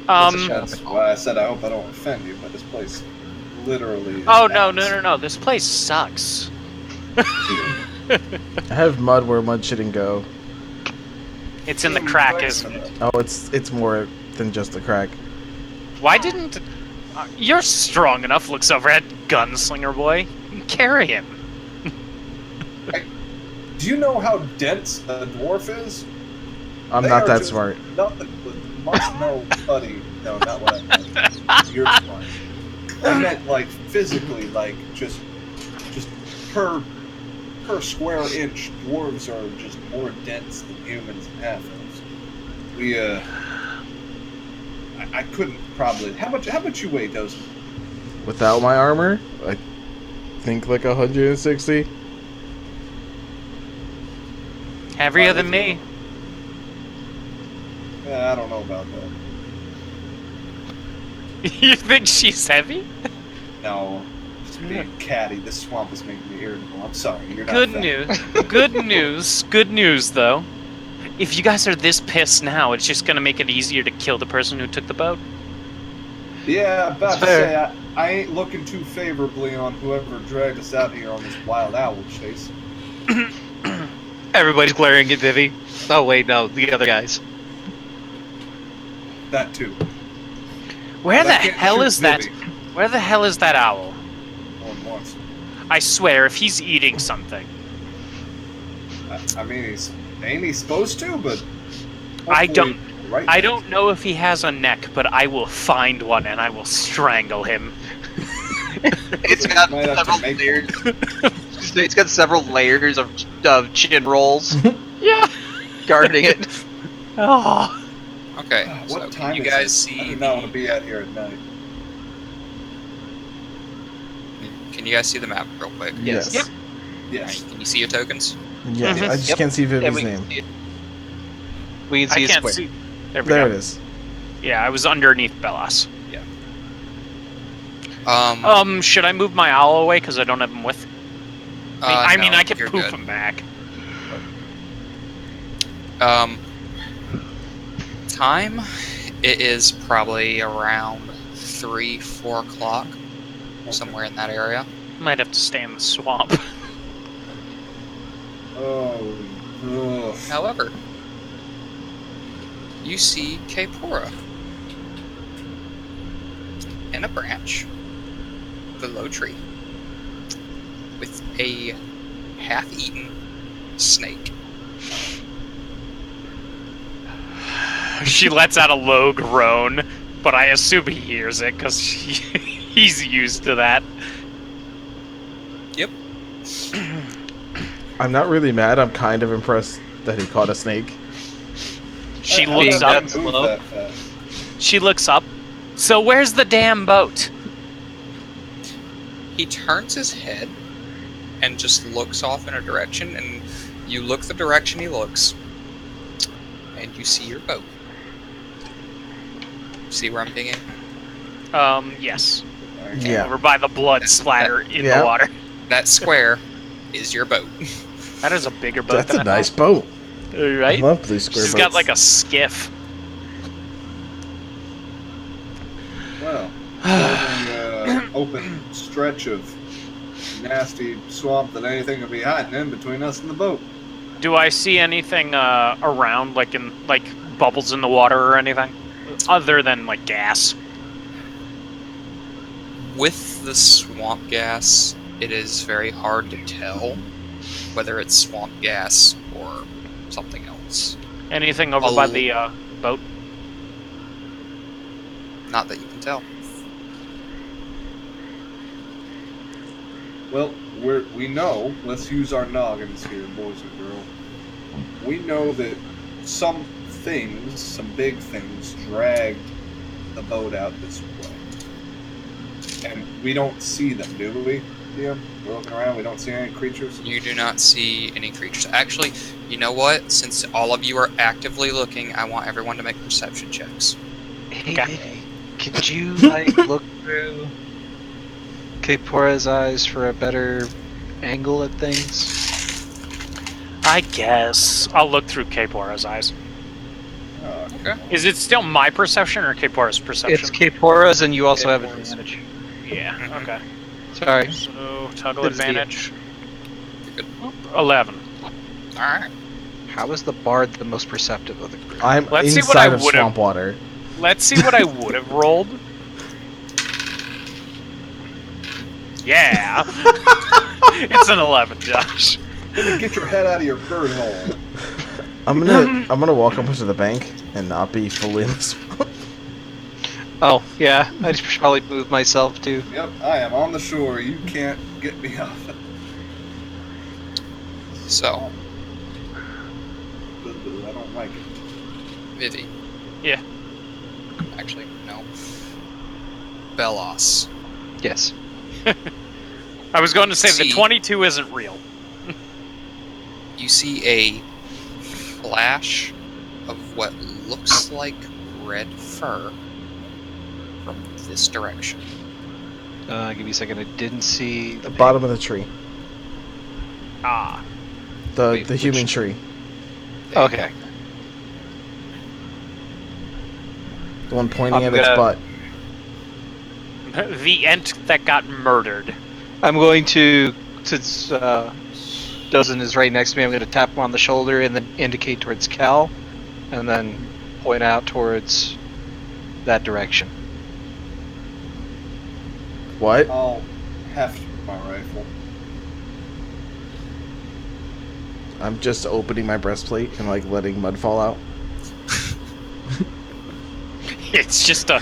That's why I said I hope I don't offend you, but this place literally is Oh, ass. no. This place sucks. I have mud where mud shouldn't go. It's in the crack, isn't it? Oh, it's more than just a crack. Why didn't... you're strong enough, looks over at Gunslinger Boy. Carry him. Do you know how dense a dwarf is? I'm They not are that just smart. Nothing but must know, buddy. No, not what I meant. You're smart. I meant like physically, like just per square inch, dwarves are just more dense than humans and half-elves. We I couldn't probably. How much you weigh, Dozen? Without my armor, I think like 160. Heavier than me. Yeah, I don't know about that. You think she's heavy? No, just being catty. This swamp is making me irritable. I'm sorry. You're not Good fat. news. Good news. Good news, though. If you guys are this pissed now, it's just gonna make it easier to kill the person who took the boat. Yeah, I'm about to Fair. say I ain't looking too favorably on whoever dragged us out here on this wild owl chase. Everybody's glaring at Vivi. Oh wait, no, the other guys. That too. Where But the I can't hell shoot is that? Vivi Where the hell is that owl? more than once. I swear, if he's eating something. I mean, ain't he supposed to? But I hopefully don't- Right. I don't know if he has a neck, but I will find one and I will strangle him. It's got Might have to several make layers. It's got several layers of chin rolls Yeah. guarding it. Oh. Okay, What so time you is guys it? I see do not want to be out here at night. Can you guys see the map real quick? Yes. Yep. Yes. Can you see your tokens? Yeah, Mhm. I just Yep. can't see Yeah, Vivi's we can name. see it. We can see I his can't square. see. There we There go. it is. Yeah, I was underneath Bellas. Should I move my owl away because I don't have him with? I mean, no, I can you're poof good. him back. Time, it is probably around 3-4 o'clock, somewhere in that area. Might have to stay in the swamp. Oh. Ugh. However, you see Kapora in a branch of a low tree with a half-eaten snake. She lets out a low groan, but I assume he hears it because he's used to that. Yep. I'm not really mad. I'm kind of impressed that he caught a snake. She I looks don't up. move slow. that fast. She looks up. So where's the damn boat? He turns his head and just looks off in a direction, and you look the direction he looks, and you see your boat. See where I'm digging? Yes. Yeah. Over by the blood splatter in Yeah. the water. That square is your boat. That is a bigger boat That's than a nice boat. house, right? I love these square She's boats. got like a skiff. Well, an open stretch of nasty swamp that anything could be hiding in between us and the boat. Do I see anything around, like bubbles in the water or anything, other than like gas? With the swamp gas, it is very hard to tell whether it's swamp gas or something else. Anything over by the boat? Not that you can tell. Well, we know, let's use our noggins here, boys and girls. We know that some things, some big things, dragged the boat out this way. And we don't see them, do we? Yeah, we're looking around, we don't see any creatures. You do not see any creatures. Actually, you know what? Since all of you are actively looking, I want everyone to make perception checks. Hey, Okay. could you like look through Kapora's eyes for a better angle at things? I guess I'll look through Kapora's eyes. Okay. Is it still my perception or Kapora's perception? It's Kapora's, and you also have Kapora's. advantage. Yeah. Okay. Sorry. So toggle Good to see you. advantage. Good. 11. All right. How is the bard the most perceptive of the group? I'm Let's see what I inside of would've- swamp water. Let's see what I would have rolled. Yeah. It's an 11, Josh. Get your head out of your bird hole. I'm gonna walk up to the bank and not be fully in the swamp. Oh, yeah. I just probably moved myself too. Yep, I am on the shore. You can't get me off it. So, I don't like it. Vivi. Yeah. Actually, no. Belos. Yes. I was going to say See. the 22 isn't real. You see a flash of what looks like red fur from this direction. Give me a second. I didn't see The bottom of the tree. Ah. Wait, The human which- tree. Okay. The one pointing I'm at its gonna- butt. The ent that got murdered. I'm going to, since Dozen is right next to me, I'm going to tap him on the shoulder and then indicate towards Cal, and then point out towards that direction. What? I'll heft my rifle. I'm just opening my breastplate and like letting mud fall out. It's just a.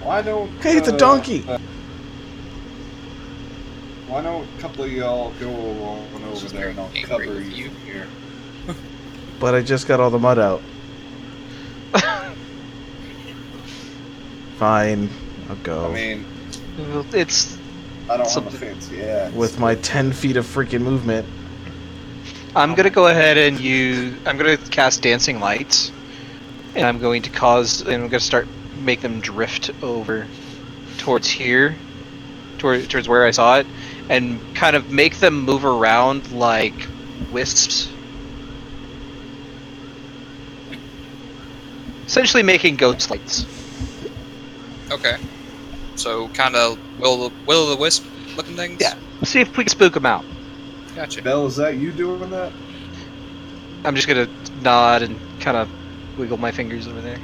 Why don't? Hey, it's a donkey! Why don't a couple of y'all go along over there and I'll Angry cover with you you. from here? But I just got all the mud out. Fine, I'll go. I mean, It's. I don't have a Something- fancy axe. With my 10 feet of freaking movement. I'm going to go ahead and I'm going to cast Dancing Lights, and I'm going to I'm going to start make them drift over towards here, towards where I saw it, and kind of make them move around like wisps. Essentially making ghost lights. Okay. So, kind of will-o'-the-wisp looking things? Yeah. See if we can spook them out. Gotcha. Belle, is that you doing that? I'm just gonna nod and kind of wiggle my fingers over there.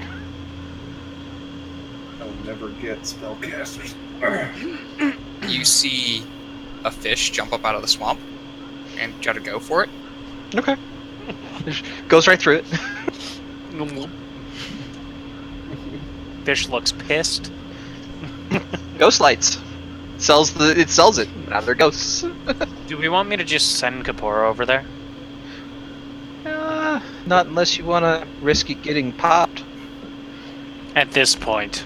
I'll never get spellcasters. You see a fish jump up out of the swamp and try to go for it. Okay. Goes right through it. Fish looks pissed. Ghost lights. It sells it. Now they're ghosts. Do we want me to just send Kapora over there? Not unless you want to risk it getting popped. At this point.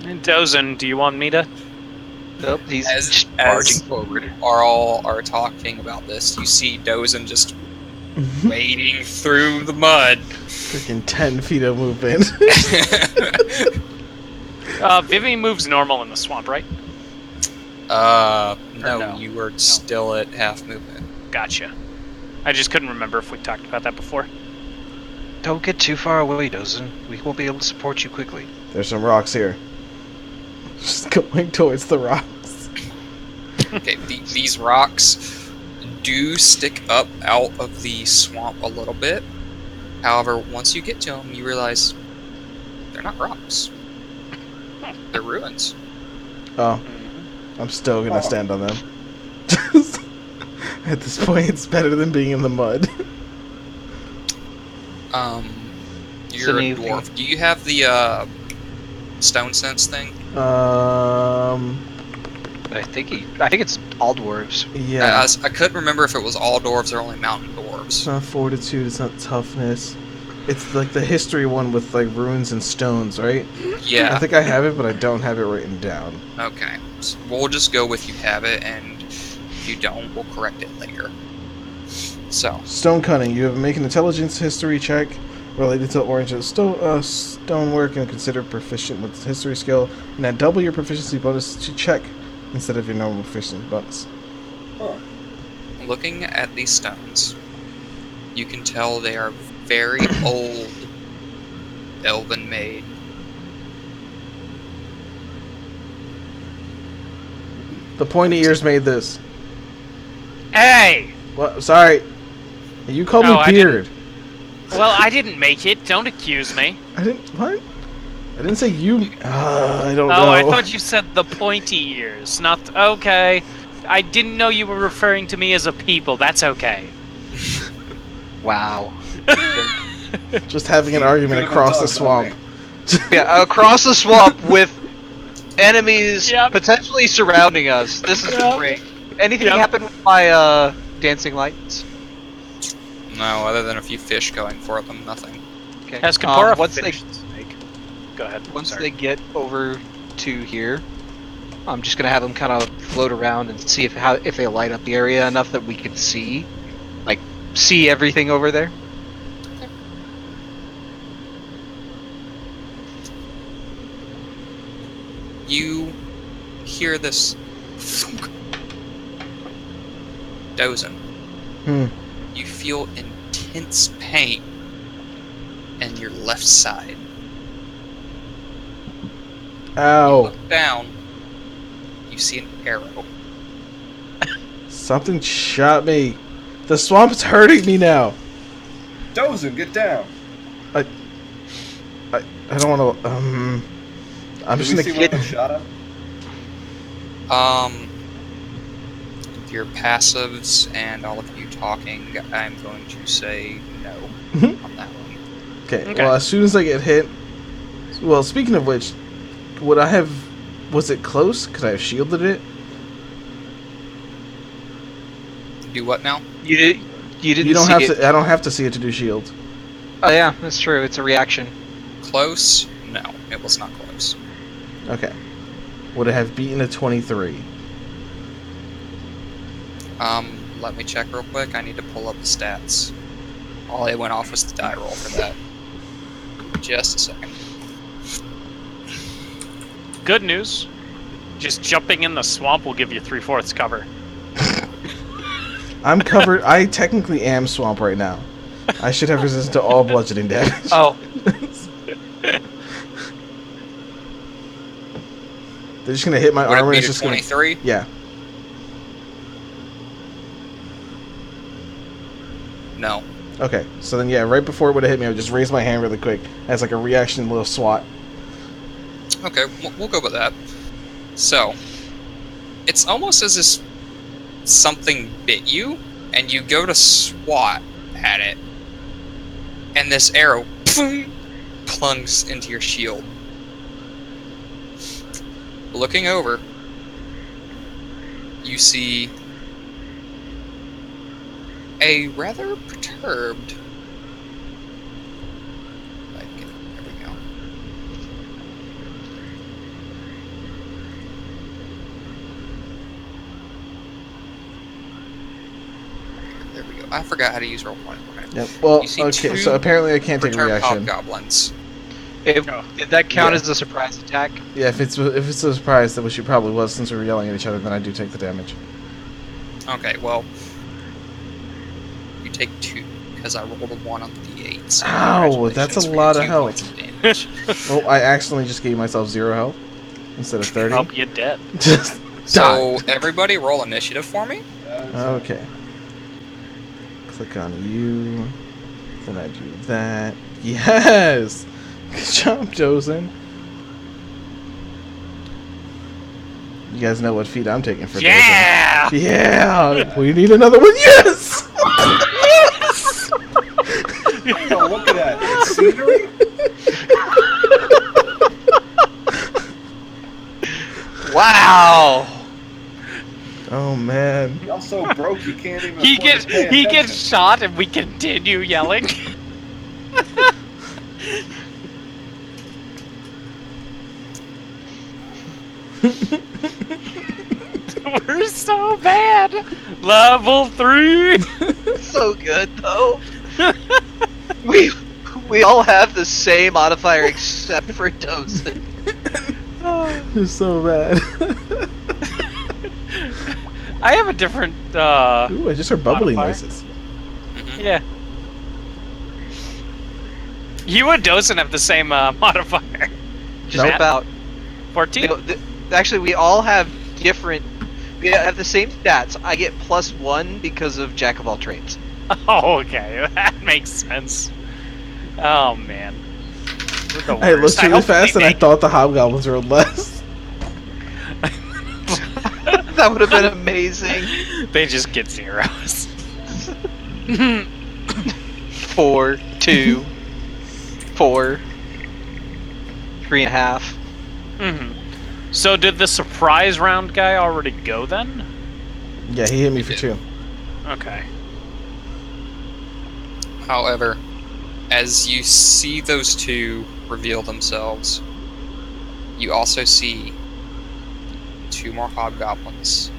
And Dozen, do you want me to? Nope, he's As- just as- marching forward. Are talking about this. You see Dozen just wading through the mud. Freaking 10 feet of movement. Vivi moves normal in the swamp, right? No, no? you were still at half movement. Gotcha. I just couldn't remember if we talked about that before. Don't get too far away, Dozen. We won't be able to support you quickly. There's some rocks here. Just going towards the rocks. Okay, these rocks do stick up out of the swamp a little bit. However, once you get to them, you realize they're not rocks. They're ruins. Oh, I'm still gonna stand on them. At this point, it's better than being in the mud. You're a anything- dwarf. Do you have the stone sense thing? I think it's all dwarves. Yeah. I couldn't remember if it was all dwarves or only mountain dwarves. It's not fortitude, it's not toughness. It's like the history one with like runes and stones, right? Yeah. I think I have it, but I don't have it written down. Okay. So we'll just go with you have it, and if you don't, we'll correct it later. So, Stone cunning. You have make an intelligence history check related to orange stonework and consider proficient with the history skill. And then double your proficiency bonus to check instead of your normal proficiency bonus. Huh. looking at these stones, you can tell they are very old elven made. The pointy ears made this. Hey! What? Sorry. You called Oh, me I Beard. Well, I didn't make it. Don't accuse me. I didn't. What? I didn't say you. I don't know. Oh, I thought you said the pointy ears, not... Okay. I didn't know you were referring to me as a people. That's okay. Wow. Just having an argument across the swamp. Yeah, across the swamp with enemies Yep. potentially surrounding us. This is Yep. great. Anything Yep. happen with my dancing lights? No, other than a few fish going for them, nothing. Okay. Has Kapora once finished the snake? Go ahead. once Sorry. they get over to here, I'm just gonna have them kind of float around and see if they light up the area enough that we can see everything over there. You hear this thunk. Dozen. Hmm. You feel intense pain in your left side. You Ow. look down. You see an arrow. Something shot me. The swamp's hurting me now. Dozen, get down. I don't want to. I'm Did just we gonna see what the shot him? Your passives and all of you talking, I'm going to say no on that one. Okay. Okay. Well, as soon as I get hit. Well, speaking of which, would I have? Was it close? Could I have shielded it? Do what now? You didn't. You don't see have it. to. I don't have to see it to do shield. Oh yeah, that's true. It's a reaction. Close? No, it was not close. Okay. Would it have beaten a 23? Let me check real quick. I need to pull up the stats. All I went off was the die roll for that. Just a second. Good news. Just jumping in the swamp will give you 3/4 cover. I'm covered. I technically am swamp right now. I should have resistance to all bludgeoning damage. Oh, They're just gonna hit my Would armor. it And be it's to just gonna. 23? Yeah. No. Okay. So then, yeah, right before it would have hit me, I would just raise my hand really quick as like a reaction, little swat. Okay, we'll go with that. So, it's almost as if something bit you, and you go to swat at it, and this arrow plunges into your shield. Looking over, you see a rather perturbed. There we go. There we go. I forgot how to use roll 20. Yep. Well, You see okay. two So apparently I can't take a Perturbed reaction. hobgoblins. did that count Yeah. as a surprise attack? Yeah, if it's a surprise, that which it probably was, since we were yelling at each other, then I do take the damage. Okay, well, you take 2 because I rolled a 1 on the d8. So Ow, that's a congratulations for lot your of 2 health. points of damage. Well, I accidentally just gave myself 0 health instead of 30. Oh, you're dead. Just So everybody roll initiative for me. okay. Click on you. Then I do that. Yes! Good job, Josen. You guys know what feat I'm taking for Yeah! Josen. Yeah! We need another one. Yes! Oh, look at that. It's scenery? Wow. Oh man. Y'all so broke you can't even. He afford to pay gets attention. shot, and we continue yelling. We're so bad. Level 3. So good though. we all have the same modifier except for Dozen. You're so bad. I have a different. Ooh, I just heard bubbly Modifier? noises. Yeah. You and Dosen have the same modifier. Just Nope. about. 14. Actually, we all have different. We have the same stats. I get +1 because of Jack of all trades. Oh, okay, that makes sense. Oh man. We're the I worst. looked really hope fast they and I make- thought the hobgoblins were less. That would have been amazing. They just get zeros. 4, 2, 4, 3.5. Mhm. So did the surprise round guy already go then? Yeah, he hit me for 2. Okay. However, as you see those two reveal themselves, you also see 2 more hobgoblins.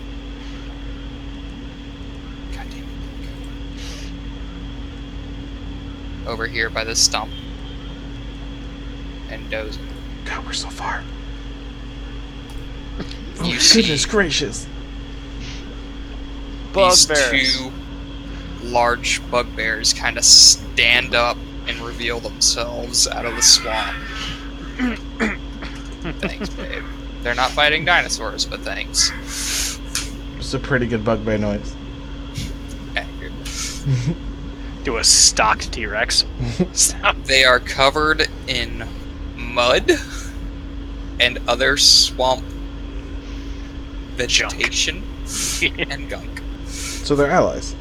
God damn it. Over here by the stump. And dozing. God, we're so far. You Oh, see goodness gracious. these Bugbears. 2 large bugbears kind of stand up and reveal themselves out of the swamp. Thanks, babe. They're not fighting dinosaurs, but thanks. It's a pretty good bugbear noise. Accurate. Do a stock T-Rex. They are covered in mud and other swamp vegetation and gunk. So they're allies.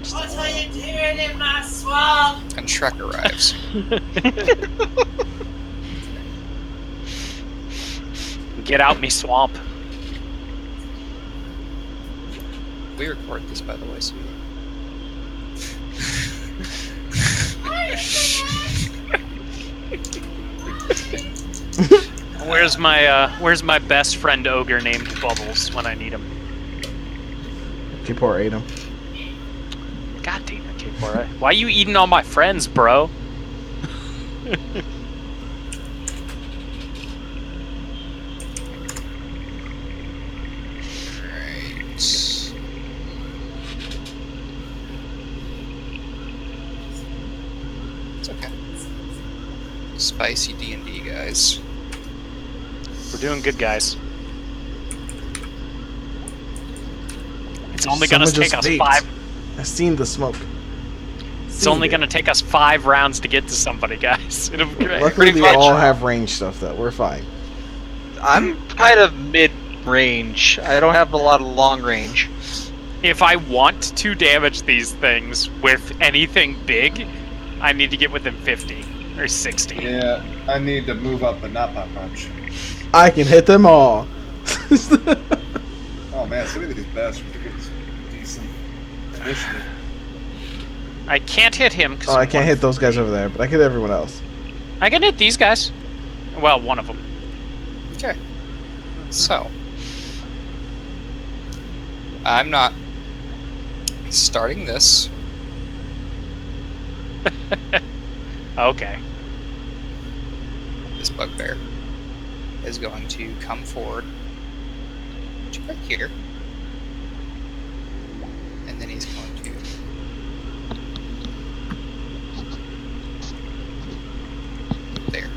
What are you doing in my swamp? And Shrek arrives. Get out me swamp. We record this, by the way, so Where's my best friend ogre named Bubbles when I need him? Kippor ate him. God damn it, K4. Why you eating all my friends, bro? Right. It's okay. Spicy D&D, guys. We're doing good, guys. It's only gonna Someone take just us vaped. 5. I seen the smoke. It's only gonna take us 5 rounds to get to somebody, guys. It'll be great. Luckily, pretty we much. all have range stuff, though. We're fine. I'm kind of mid-range. I don't have a lot of long range. If I want to damage these things with anything big, I need to get within 50 or 60. Yeah, I need to move up but not by much. I can hit them all. Oh man, some of these bastards are getting some decent initiative. I can't hit him because Oh, I can't hit those guys over there, but I can hit everyone else. I can hit these guys. Well, one of them. Okay. So, I'm not starting this. Okay. This bugbear is going to come forward to right here, and then he's going to there.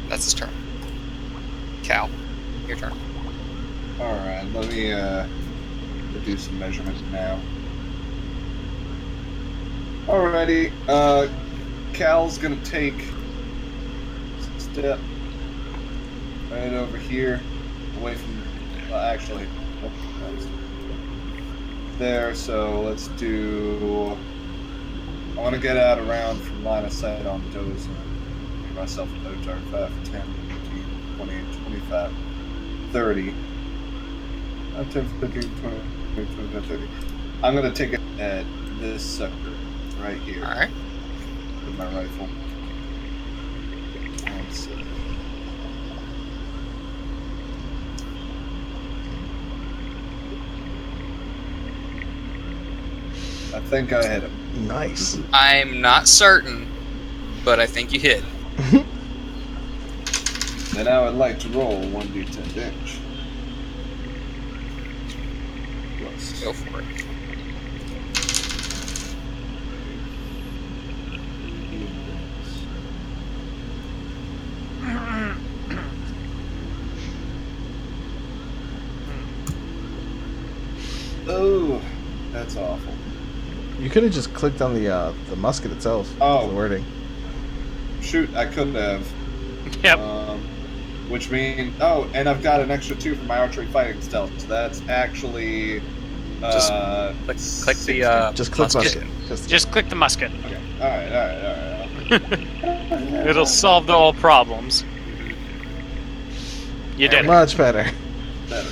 That's his turn. Cal, your turn. Alright, let me do some measurements now. Alrighty, Cal's gonna take a step right over here, away from, actually, there, so let's do, I want to get out around from line of sight on Dozer. Give myself a better target, 5, 10, 15, 20, 25. 30. 10, 15, 20, 25, 30. I'm gonna take it at this sucker right here. Alright. With my rifle. And so, I think I hit him. Nice. I'm not certain, but I think you hit. Then I would like to roll 1d10 damage. Plus. Go for it. Oh, that's awful. You could have just clicked on the musket itself. Oh. The wording. Shoot, I could have. Yep. Which means, oh, and I've got an extra 2 for my archery fighting stealth, so that's actually. Just click the Just click musket. musket. Just click the musket. Okay. Alright. It'll solve all problems. You did it. Much better. Better.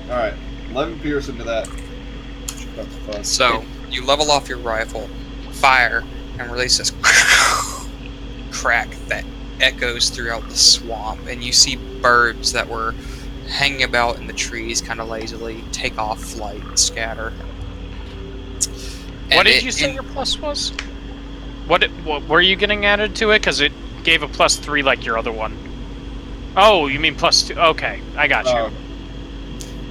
Alright. 11 pierce into that. That's fun. So, you level off your rifle, fire, and release this crack that echoes throughout the swamp, and you see birds that were hanging about in the trees kind of lazily take off flight and scatter. What did you say your plus was? What were you getting added to it? Because it gave a +3 like your other one. Oh, you mean +2? Okay, I got you.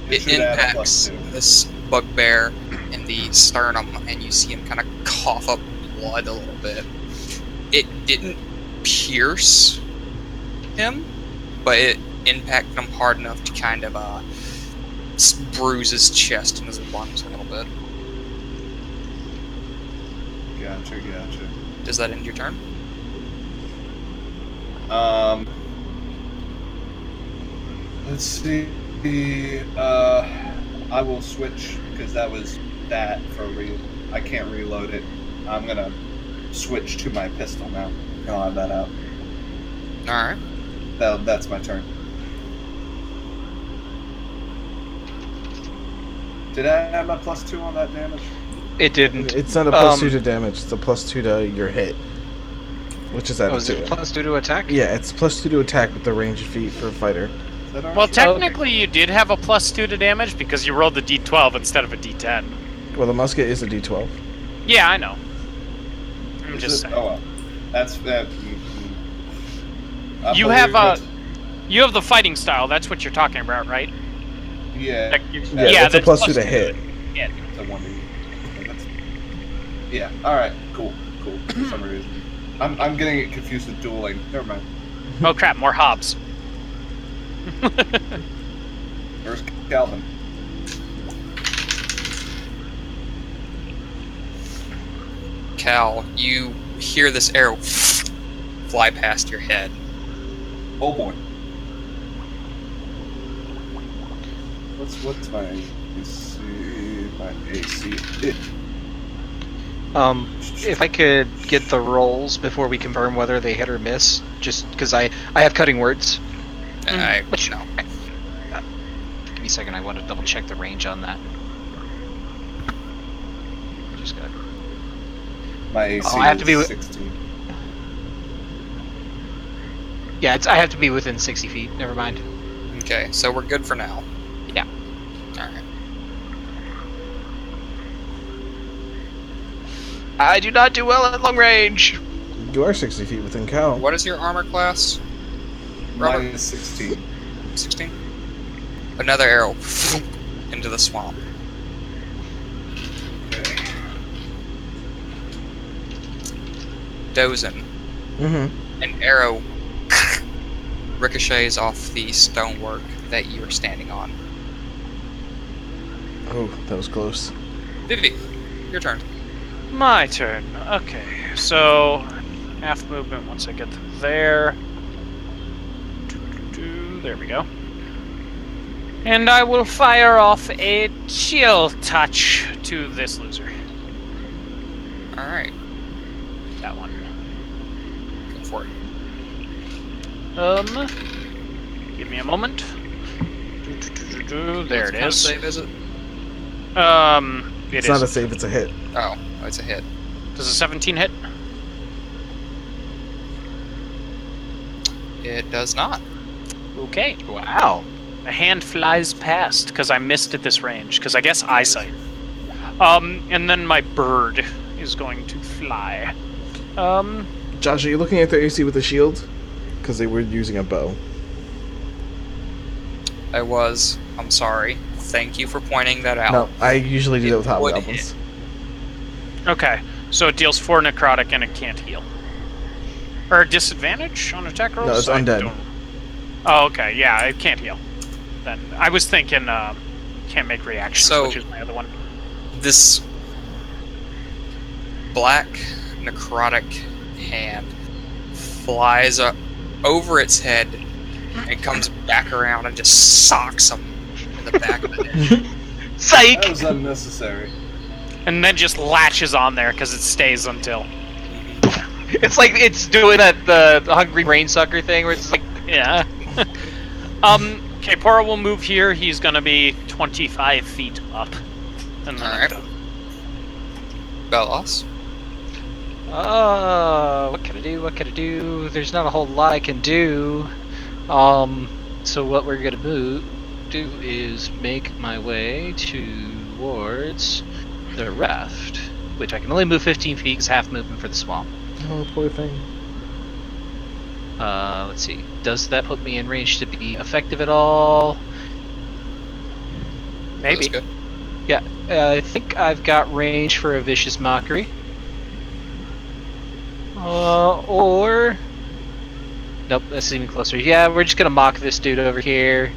It should add a impacts +2. this bugbear in the sternum, and you see him kind of cough up blood a little bit. It didn't pierce him, but it impacted him hard enough to kind of bruise his chest and his lungs a little bit. Gotcha. Does that end your turn? Let's see. I will switch because that was that for I can't reload it. I'm gonna switch to my pistol now. I'll have that out. Alright. That's my turn. Did I have my +2 on that damage? It didn't. It's not a +2 to damage. It's a +2 to your hit, which is added Oh, is to it it. +2 to attack? Yeah, it's +2 to attack with the ranged feat for a fighter. Is that all Well, right? technically, you did have a +2 to damage because you rolled the D12 instead of a D10. Well, the musket is a D12. Yeah, I know. I'm Is just it- saying. Oh, well. That's that. You have the fighting style. That's what you're talking about, right? Yeah. Like, Yeah, that's a that's +2 to hit. hit. It's a 1D. Yeah. All right. Cool. For some reason, I'm getting it confused with dueling. Never mind. Oh crap! More Hobbs. Where's Calvin? Cal, you hear this arrow fly past your head. Oh boy. What's my AC? My AC. If I could get the rolls before we confirm whether they hit or miss, just because I have cutting words. Which, No. Give me a second, I want to double check the range on that. Just got. My AC I have to be is with- 16. Yeah, I have to be within 60 feet. Never mind. Okay, so we're good for now. Yeah. Alright. I do not do well at long range. You are 60 feet within Cal. What is your armor class? Robert? Mine is 16. 16? Another arrow into the swamp. Okay. Dozen. Mm-hmm. An arrow ricochets off the stonework that you are standing on. Oh, that was close. Vivi, your turn. My turn. Okay, so half movement once I get there. There we go. And I will fire off a chill touch to this loser. Alright, That one. go for it. Give me a moment. There it is. Save is it? It's not a save, it's a hit. Oh, it's a hit. Does a 17 hit? It does not. Okay. Wow. A hand flies past because I missed at this range. Because I guess eyesight. And then my bird is going to fly. Josh, are you looking at their AC with a shield? Because they were using a bow. I was. I'm sorry. Thank you for pointing that out. No, I usually do that with It would hobgoblins. Okay. So it deals 4 necrotic and it can't heal. Or disadvantage on attack rolls? No, it's I undead. don't- Oh, okay. Yeah, it can't heal. Then I was thinking can't make reactions, So- which is my other one. This black necrotic hand flies over its head and comes back around and just socks him in the back of the head. Psych! That was unnecessary. And then just latches on there because it stays until. It's like it's doing the hungry brain sucker thing where it's like, Yeah. Okay, Pora will move here. He's gonna be 25 feet up. And then Alright. Belos. what can I do? What can I do? There's not a whole lot I can do. So what we're gonna do is make my way towards the raft, which I can only move 15 feet because half movement for the swamp. Oh, poor thing. Let's see. Does that put me in range to be effective at all? Maybe. That's good. Yeah, I think I've got range for a Vicious Mockery. Or... Nope, that's even closer. Yeah, we're just gonna mock this dude over here.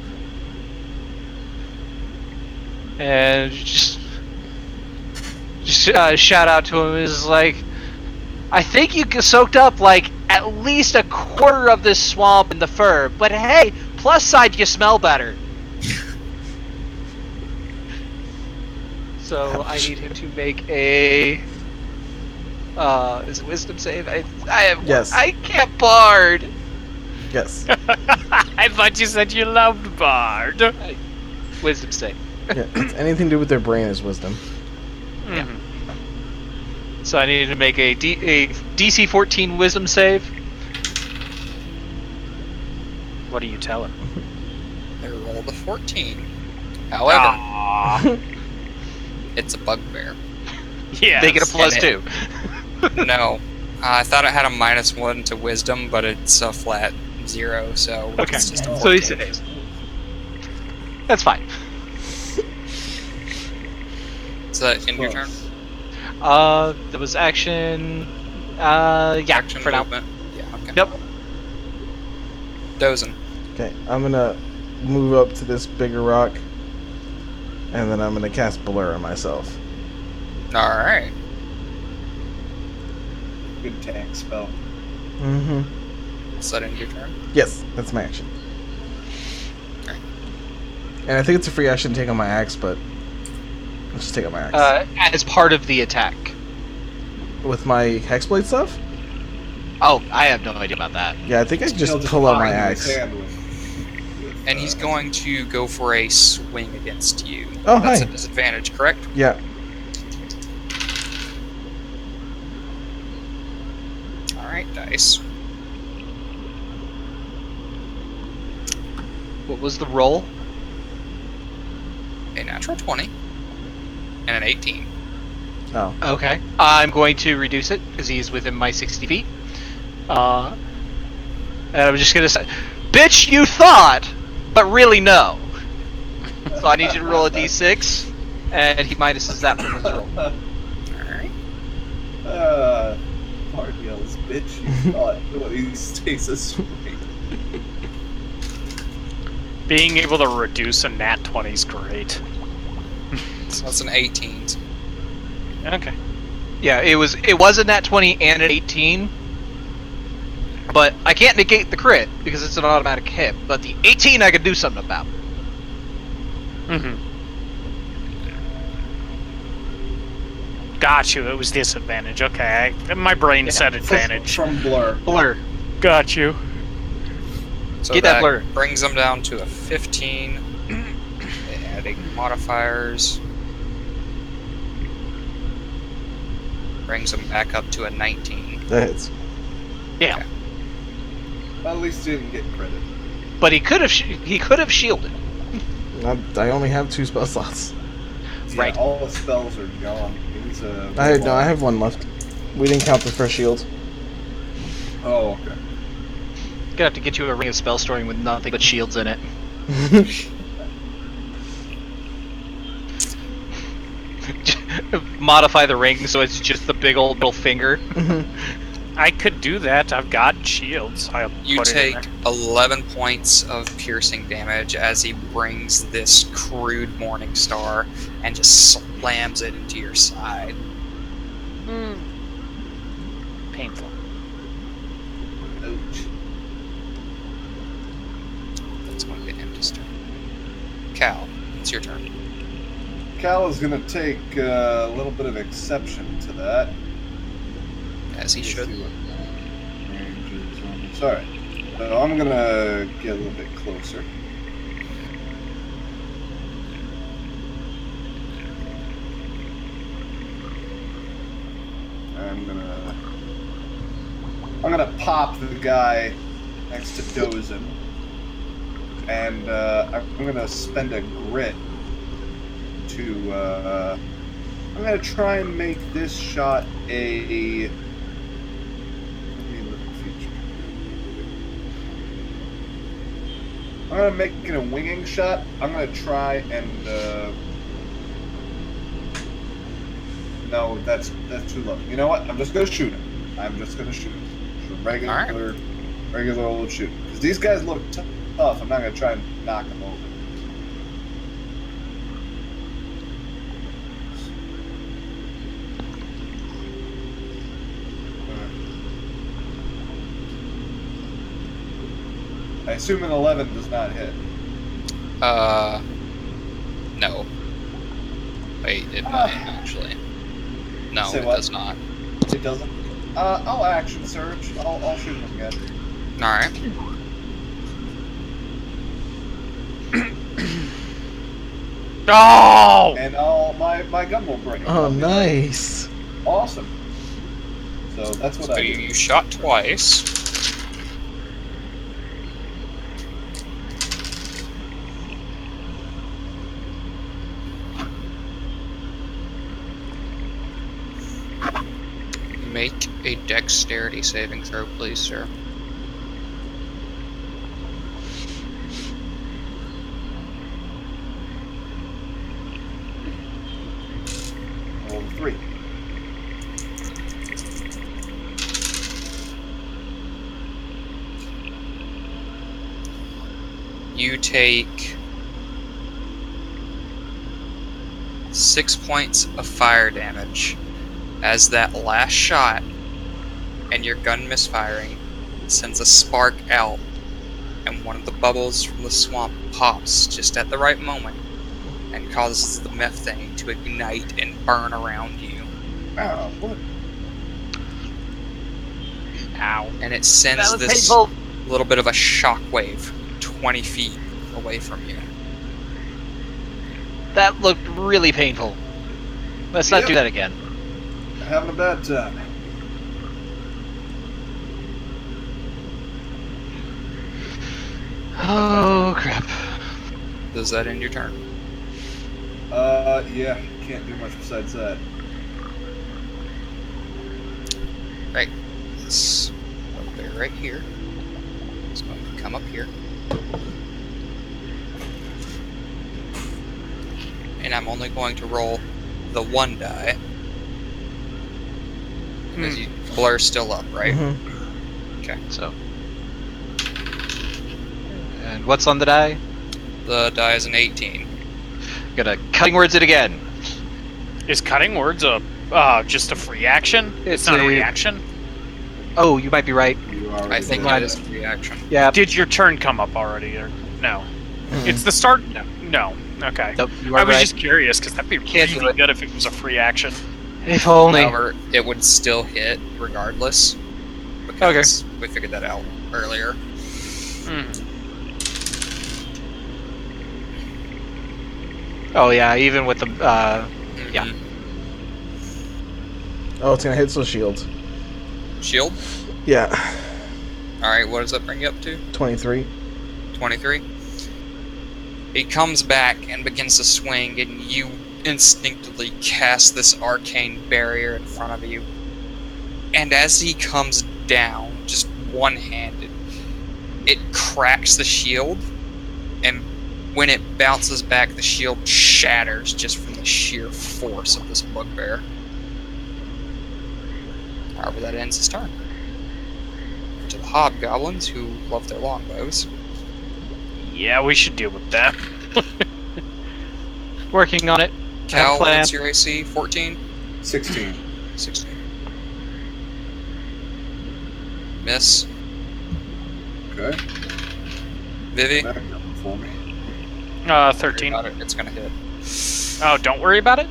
And just shout out to him is like, I think you soaked up like at least a quarter of this swamp in the fur, but hey, plus side, you smell better. So I need him to make a is it wisdom save? I have Yes. I can't bard. Yes. I thought you said you loved Bard. Wisdom save. Yeah, it's anything to do with their brain is wisdom. Yeah. So I needed to make a DC 14 wisdom save. What are you telling? I rolled a 14. However, Ah. it's a bugbear. Yeah. They get a plus and 2. No. I thought it had a -1 to wisdom, but it's a flat 0, so Okay. it's just a So 14. he's that's fine. Is that in your turn? There was action. Yeah, Action for now. movement? Yeah, okay. Yep. Dozen. Okay, I'm gonna move up to this bigger rock, and then I'm gonna cast Blur on myself. Alright. Good tank spell. Mm-hmm. Is that in your turn? Yes, that's my action. Okay. And I think it's a free action to take on my axe, but let's just take out my axe. As part of the attack. With my Hexblade stuff? Oh, I have no idea about that. Yeah, I think I can He'll just pull out my bind his axe. hand with, And he's going to go for a swing against you. Oh, That's hi. a disadvantage, correct? Yeah. Alright, dice. What was the roll? A natural 20. And an 18. Oh. Okay. I'm going to reduce it because he's within my 60 feet. And I'm just gonna say, bitch, you thought, but really no. So I need you to roll a d6, and he minuses that from his roll. Alright. Bard yells, bitch, you thought when he stays a straight. Being able to reduce a nat 20 is great. So that's an 18. Okay. Yeah, it was a nat 20 and an 18, but I can't negate the crit because it's an automatic hit. But the 18 I could do something about. Mm-hmm. Got you. It was disadvantage. Okay. My brain said advantage. From Blur. Blur. Got you. So Get that blur. brings them down to a 15. adding modifiers. Brings him back up to a 19. That hits. Yeah. At least he didn't get credit. But he could have shielded. I only have 2 spell slots. Yeah, Right. all the spells are gone. He's I have 1 left. We didn't count the first shield. Oh, okay. Gonna have to get you a ring of spell storing with nothing but shields in it. Modify the ring so it's just the big old middle finger. I could do that. I've got shields. I'll You put it in take there. 11 points of piercing damage as he brings this crude morning star and just slams it into your side. Painful. Ouch. That's going to be his turn. Cal, it's your turn. Cal is going to take a little bit of exception to that. As he should. Sorry. So I'm going to get a little bit closer. I'm gonna pop the guy next to Dozen, and I'm gonna spend a grit to. I'm gonna try and make this shot a. Let me look at the future. I'm gonna make it a winging shot. I'm gonna try and. No, that's too low. You know what? I'm just gonna shoot him. I'm just gonna shoot him. Regular old shoot. Because these guys look tough. I'm not gonna try and knock them over. I assume an 11 does not hit. No. Wait, it might actually. No, Say it what? does not. It doesn't. I'll action surge. I'll shoot him again. Alright. Oh! And my gun will break. Oh, nice. Awesome. So that's what So I do. you shot twice. Make a dexterity saving throw, please, sir. Roll 3. You take 6 points of fire damage as that last shot and your gun misfiring sends a spark out, and one of the bubbles from the swamp pops just at the right moment and causes the methane to ignite and burn around you. Oh, what? Ow. And it sends That was this painful. little bit of a shockwave 20 feet away from you. That looked really painful. Let's not Yep. do that again. Having a bad time. Oh crap. Does that end your turn? Yeah, can't do much besides that. Right. This bear right here is going to come up here. And I'm only going to roll the 1 die. Because you blur's still up, right? Mm-hmm. Okay. So. And what's on the die? The die is an 18. Gonna cutting words it again. Is cutting words a just a free action? It's not a a- reaction. Oh, you might be right. You already I think did. that is a reaction. Yeah. Did your turn come up already, or no? It's the start. No. Okay. Nope, you are I was right. just curious because that'd be Can't do really it. good if it was a free action. If only. However, it would still hit regardless. Because we figured that out earlier. Hmm. Oh yeah, even with the yeah. Oh, it's gonna hit so shield. Shield? Yeah. Alright, what does that bring you up to? 23. 23. He comes back and begins to swing, and you instinctively cast this arcane barrier in front of you. And as he comes down, just one-handed, it cracks the shield, and when it bounces back, the shield shatters just from the sheer force of this bugbear. However, that ends his turn. To the hobgoblins, who love their longbows. Yeah, we should deal with that. Working on it. Cal, plan. what's your AC? 14? 16. 16. Miss. Okay. Vivi? Back up for me. 13. Got it. It's gonna hit. Oh, don't worry about it.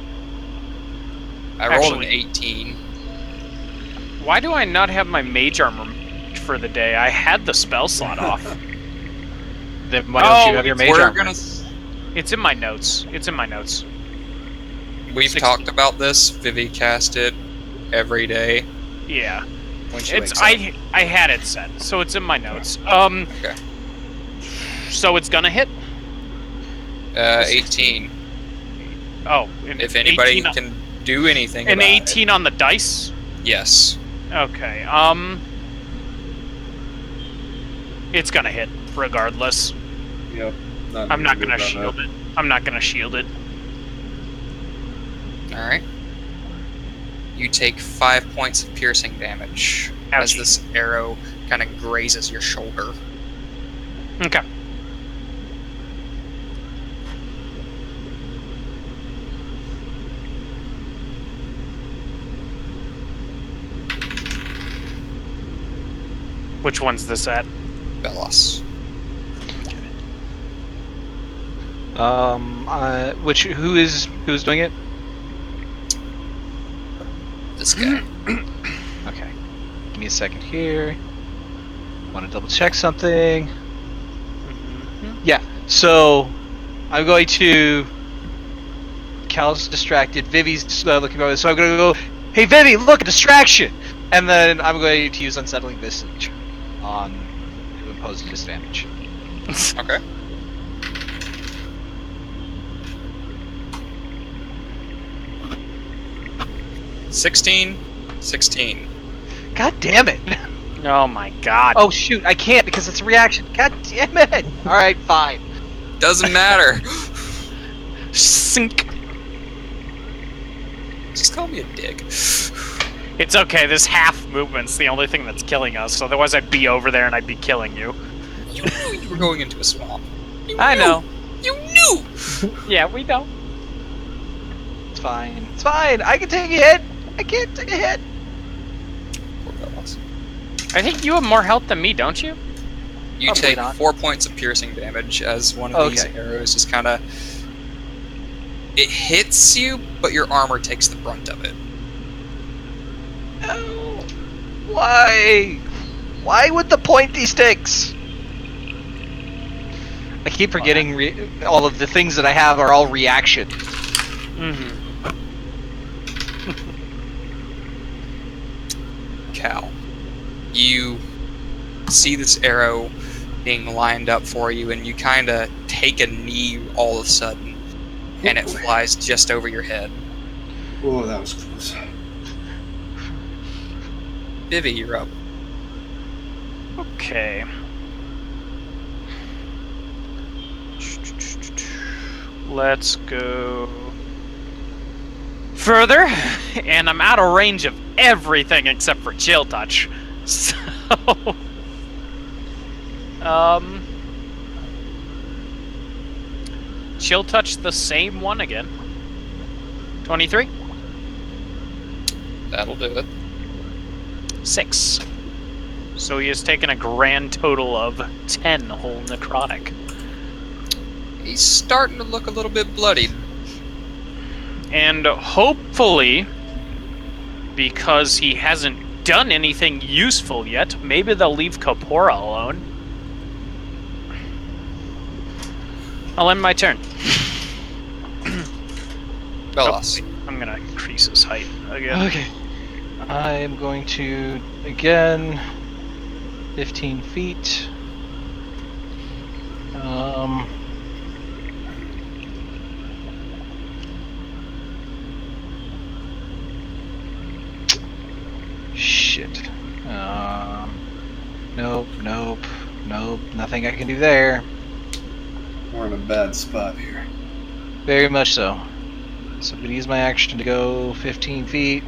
I rolled Actually- an 18. Why do I not have my mage armor for the day? I had the spell slot off. Then why don't you have your mage We're armor? gonna. It's in my notes. It's in my notes. We've 16. talked about this. Vivi cast it every day Yeah. when she It's wakes up. I had it set, so it's in my notes. Okay. So it's gonna hit. 18. Oh, If anybody 18 can do anything an about 18 on the dice. it. Yes. Okay. It's gonna hit regardless. Yep. I'm not gonna shield it. I'm not gonna shield it. Alright. You take 5 points of piercing damage as Ouchie. this arrow kind of grazes your shoulder. Okay. Which one's this at? Belos. Who's doing it? This guy. Okay. Give me a second here. Want to double check something? Yeah. So I'm going to. Cal's distracted. Vivi's looking over. So I'm going to go. Hey Vivi, look, a distraction! And then I'm going to use Unsettling Visage on to impose a disadvantage. Okay. $16. 16. God damn it! Oh my god. Oh shoot, I can't because it's a reaction. God damn it! All right, fine. Doesn't matter. Sink. Just call me a dick. It's okay, this half movement's the only thing that's killing us, otherwise I'd be over there and I'd be killing you. You knew you were going into a swamp. You I knew. know. You knew! Yeah, we know. It's fine. It's fine. I can take a hit. I can't take a hit. Poor Belos. I think you have more health than me, don't you? You Probably take not. 4 points of piercing damage as one of these Okay. arrows just kind of... It hits you, but your armor takes the brunt of it. No. Why? Why with the pointy sticks? I keep forgetting all of the things that I have are all reaction. Mm-hmm. Cal, you see this arrow being lined up for you, and you kind of take a knee all of a sudden, and it flies just over your head. Oh, that was close. Vivi, you're up. Okay. Let's go further, and I'm out of range of everything except for chill touch. So, chill touch the same one again. 23, That'll do it. 6. So he has taken a grand total of 10 whole necrotic. He's starting to look a little bit bloodied. And hopefully, because he hasn't done anything useful yet, maybe they'll leave Kopora alone. I'll end my turn. Belos. I'm gonna increase his height again. Okay. I am going to, again, 15 feet. Shit. Nope, nope, nope. Nothing I can do there. We're in a bad spot here. Very much so. So I'm going to use my action to go 15 feet.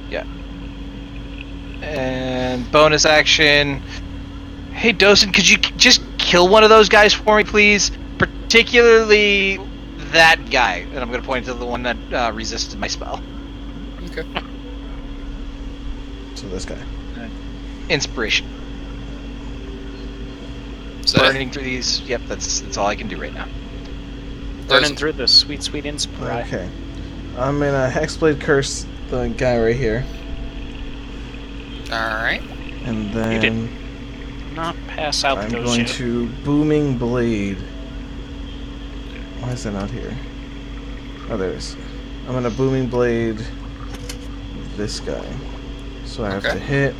Yeah. And bonus action. Hey, Dosen, could you just kill one of those guys for me, please? Particularly that guy. And I'm going to point to the one that resisted my spell. Okay. So this guy. Inspiration. So, Burning through these. Yep, that's all I can do right now. Burning through the sweet, sweet inspiration. Okay. I'm gonna Hexblade Curse the guy right here. Alright. And You did then Not pass out I'm those going yet. to Booming Blade. Why is that not here? Oh, there it is. I'm gonna Booming Blade this guy. So I have Okay. to hit.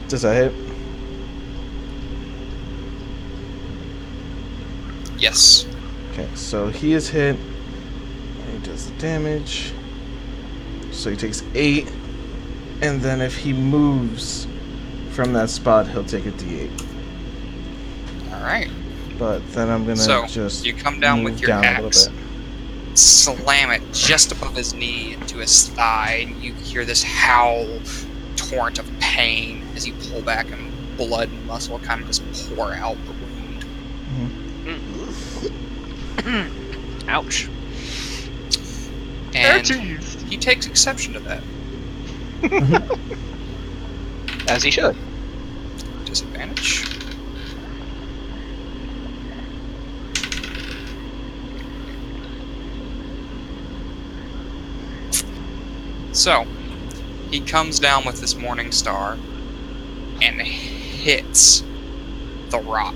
Does that hit? Yes. Okay, so he is hit. He does the damage. So he takes 8. And then if he moves from that spot, he'll take a d8. Alright. But then I'm gonna So, just you come down move with your down a axe, little bit. slam it just above his knee into his thigh, and you hear this howl, torrent of pain as you pull back, and blood and muscle kind of just pour out the wound. Ouch. And he takes exception to that. As he should. Disadvantage. So, he comes down with this morning star and hits the rock,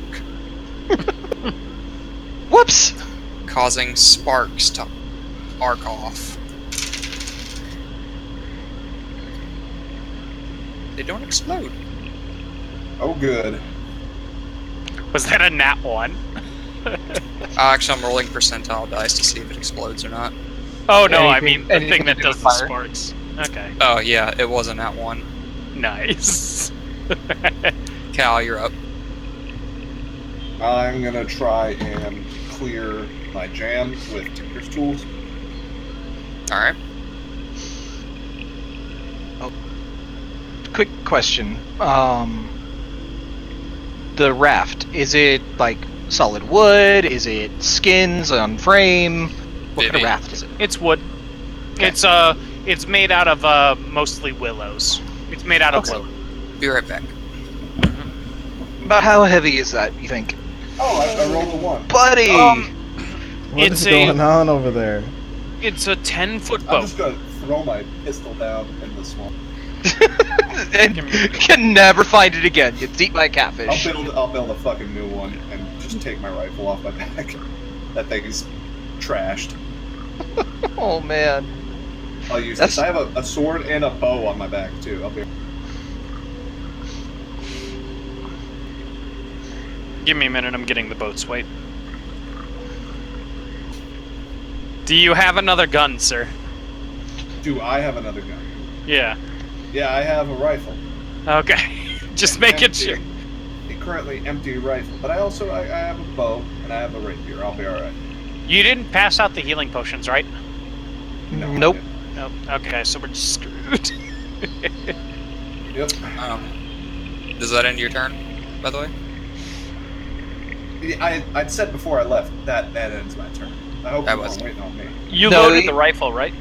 Whoops! causing sparks to arc off. They don't explode. Oh, good. Was that a nat 1? Actually, I'm rolling percentile dice to see if it explodes or not. Oh no, I Anything- mean the anything thing to that do does with the fire? sparks. Okay. Oh yeah, it wasn't that one. Nice. Cal, you're up. I'm gonna try and clear my jam with Tinker's tools. Alright. Quick question. The raft, is it like solid wood? Is it skins on frame? What kind of Vivi. raft is it? It's wood. Okay. It's made out of mostly willows. It's made out of Okay. willow. Be right back. About how heavy is that, you think? Oh, I rolled a 1. Buddy! What It's is a- going on over there? It's a 10-foot I'm boat. just gonna throw my pistol down in the swamp. and can never find it again. It's eat by a catfish. I'll build a fucking new one and just take my rifle off my back. That thing is trashed. Oh man. I'll use That's- this. I have a sword and a bow on my back too. I'll be. Give me a minute, I'm getting the boat's weight. Do you have another gun, sir? Do I have another gun? Yeah. Yeah, I have a rifle. Okay. Just making Empty. sure. A currently empty rifle, but I have a bow and I have a rapier. I'll be all right. You didn't pass out the healing potions, right? No, I Nope. Nope. Okay, so we're just screwed. didn't. Yep. Does that end your turn, by the way? I'd said before I left that ends my turn. I hope That you was- weren't waiting on me. You No, loaded he- the rifle, right?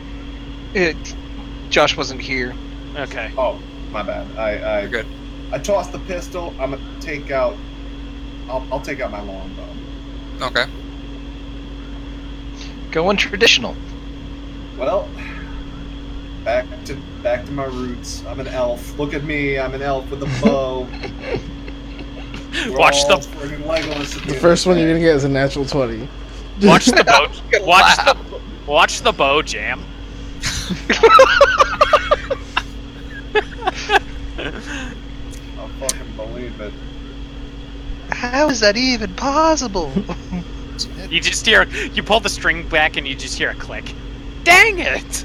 Josh wasn't here. Okay. Oh, my bad. You're good. I tossed the pistol. I'm gonna take out. I'll take out my longbow. Okay. Going traditional. Well, back to my roots. I'm an elf. Look at me. I'm an elf with a bow. We're Watch all the friggin' Legolas at The end first of one the you're day. gonna get is a natural 20. watch the bow. Gonna Watch the bow jam. I'll fucking believe it. How is that even possible? You just hear, you pull the string back and you just hear a click. Dang it!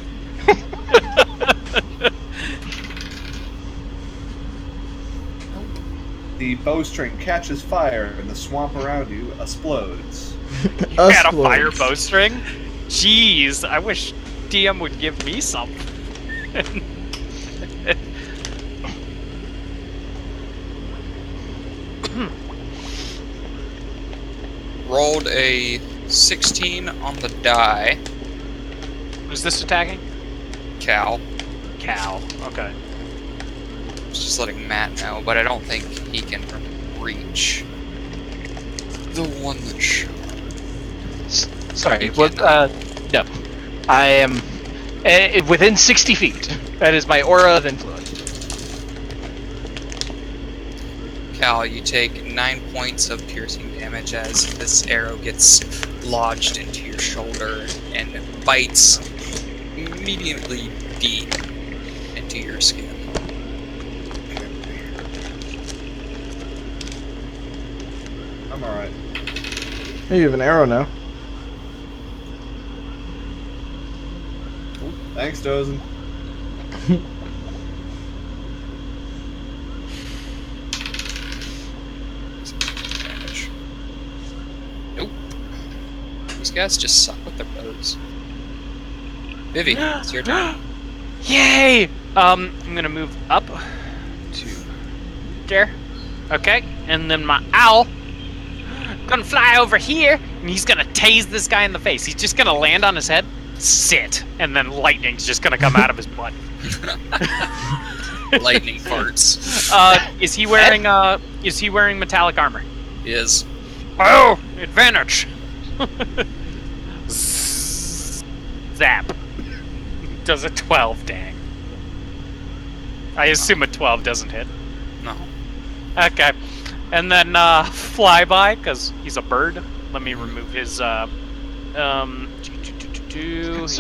The bowstring catches fire and the swamp around you explodes. You had a fire Explodes. bowstring? Jeez, I wish DM would give me some. Rolled a 16 on the die. Who's this attacking? Cal. Cal. Okay. Just letting Matt know, but I don't think he can reach the one that shot. Sorry, what? No. I am within 60 feet. That is my aura of influence. Cal, you take 9 points of piercing damage as this arrow gets lodged into your shoulder and bites immediately deep into your skin. I'm alright. Hey, you have an arrow now. Thanks, Dozen. Damage. Nope. These guys just suck with their bows. Vivi, it's your turn. Yay! I'm gonna move up to there. Okay, and then my owl gonna fly over here, and he's gonna tase this guy in the face. He's just gonna land on his head, sit, and then lightning's just gonna come out of his butt. Lightning farts. Is he wearing metallic armor? Is. Oh, advantage. Zap. Does a 12, dang. I assume a 12 doesn't hit. No. Okay. And then flyby, because he's a bird. Let me remove his So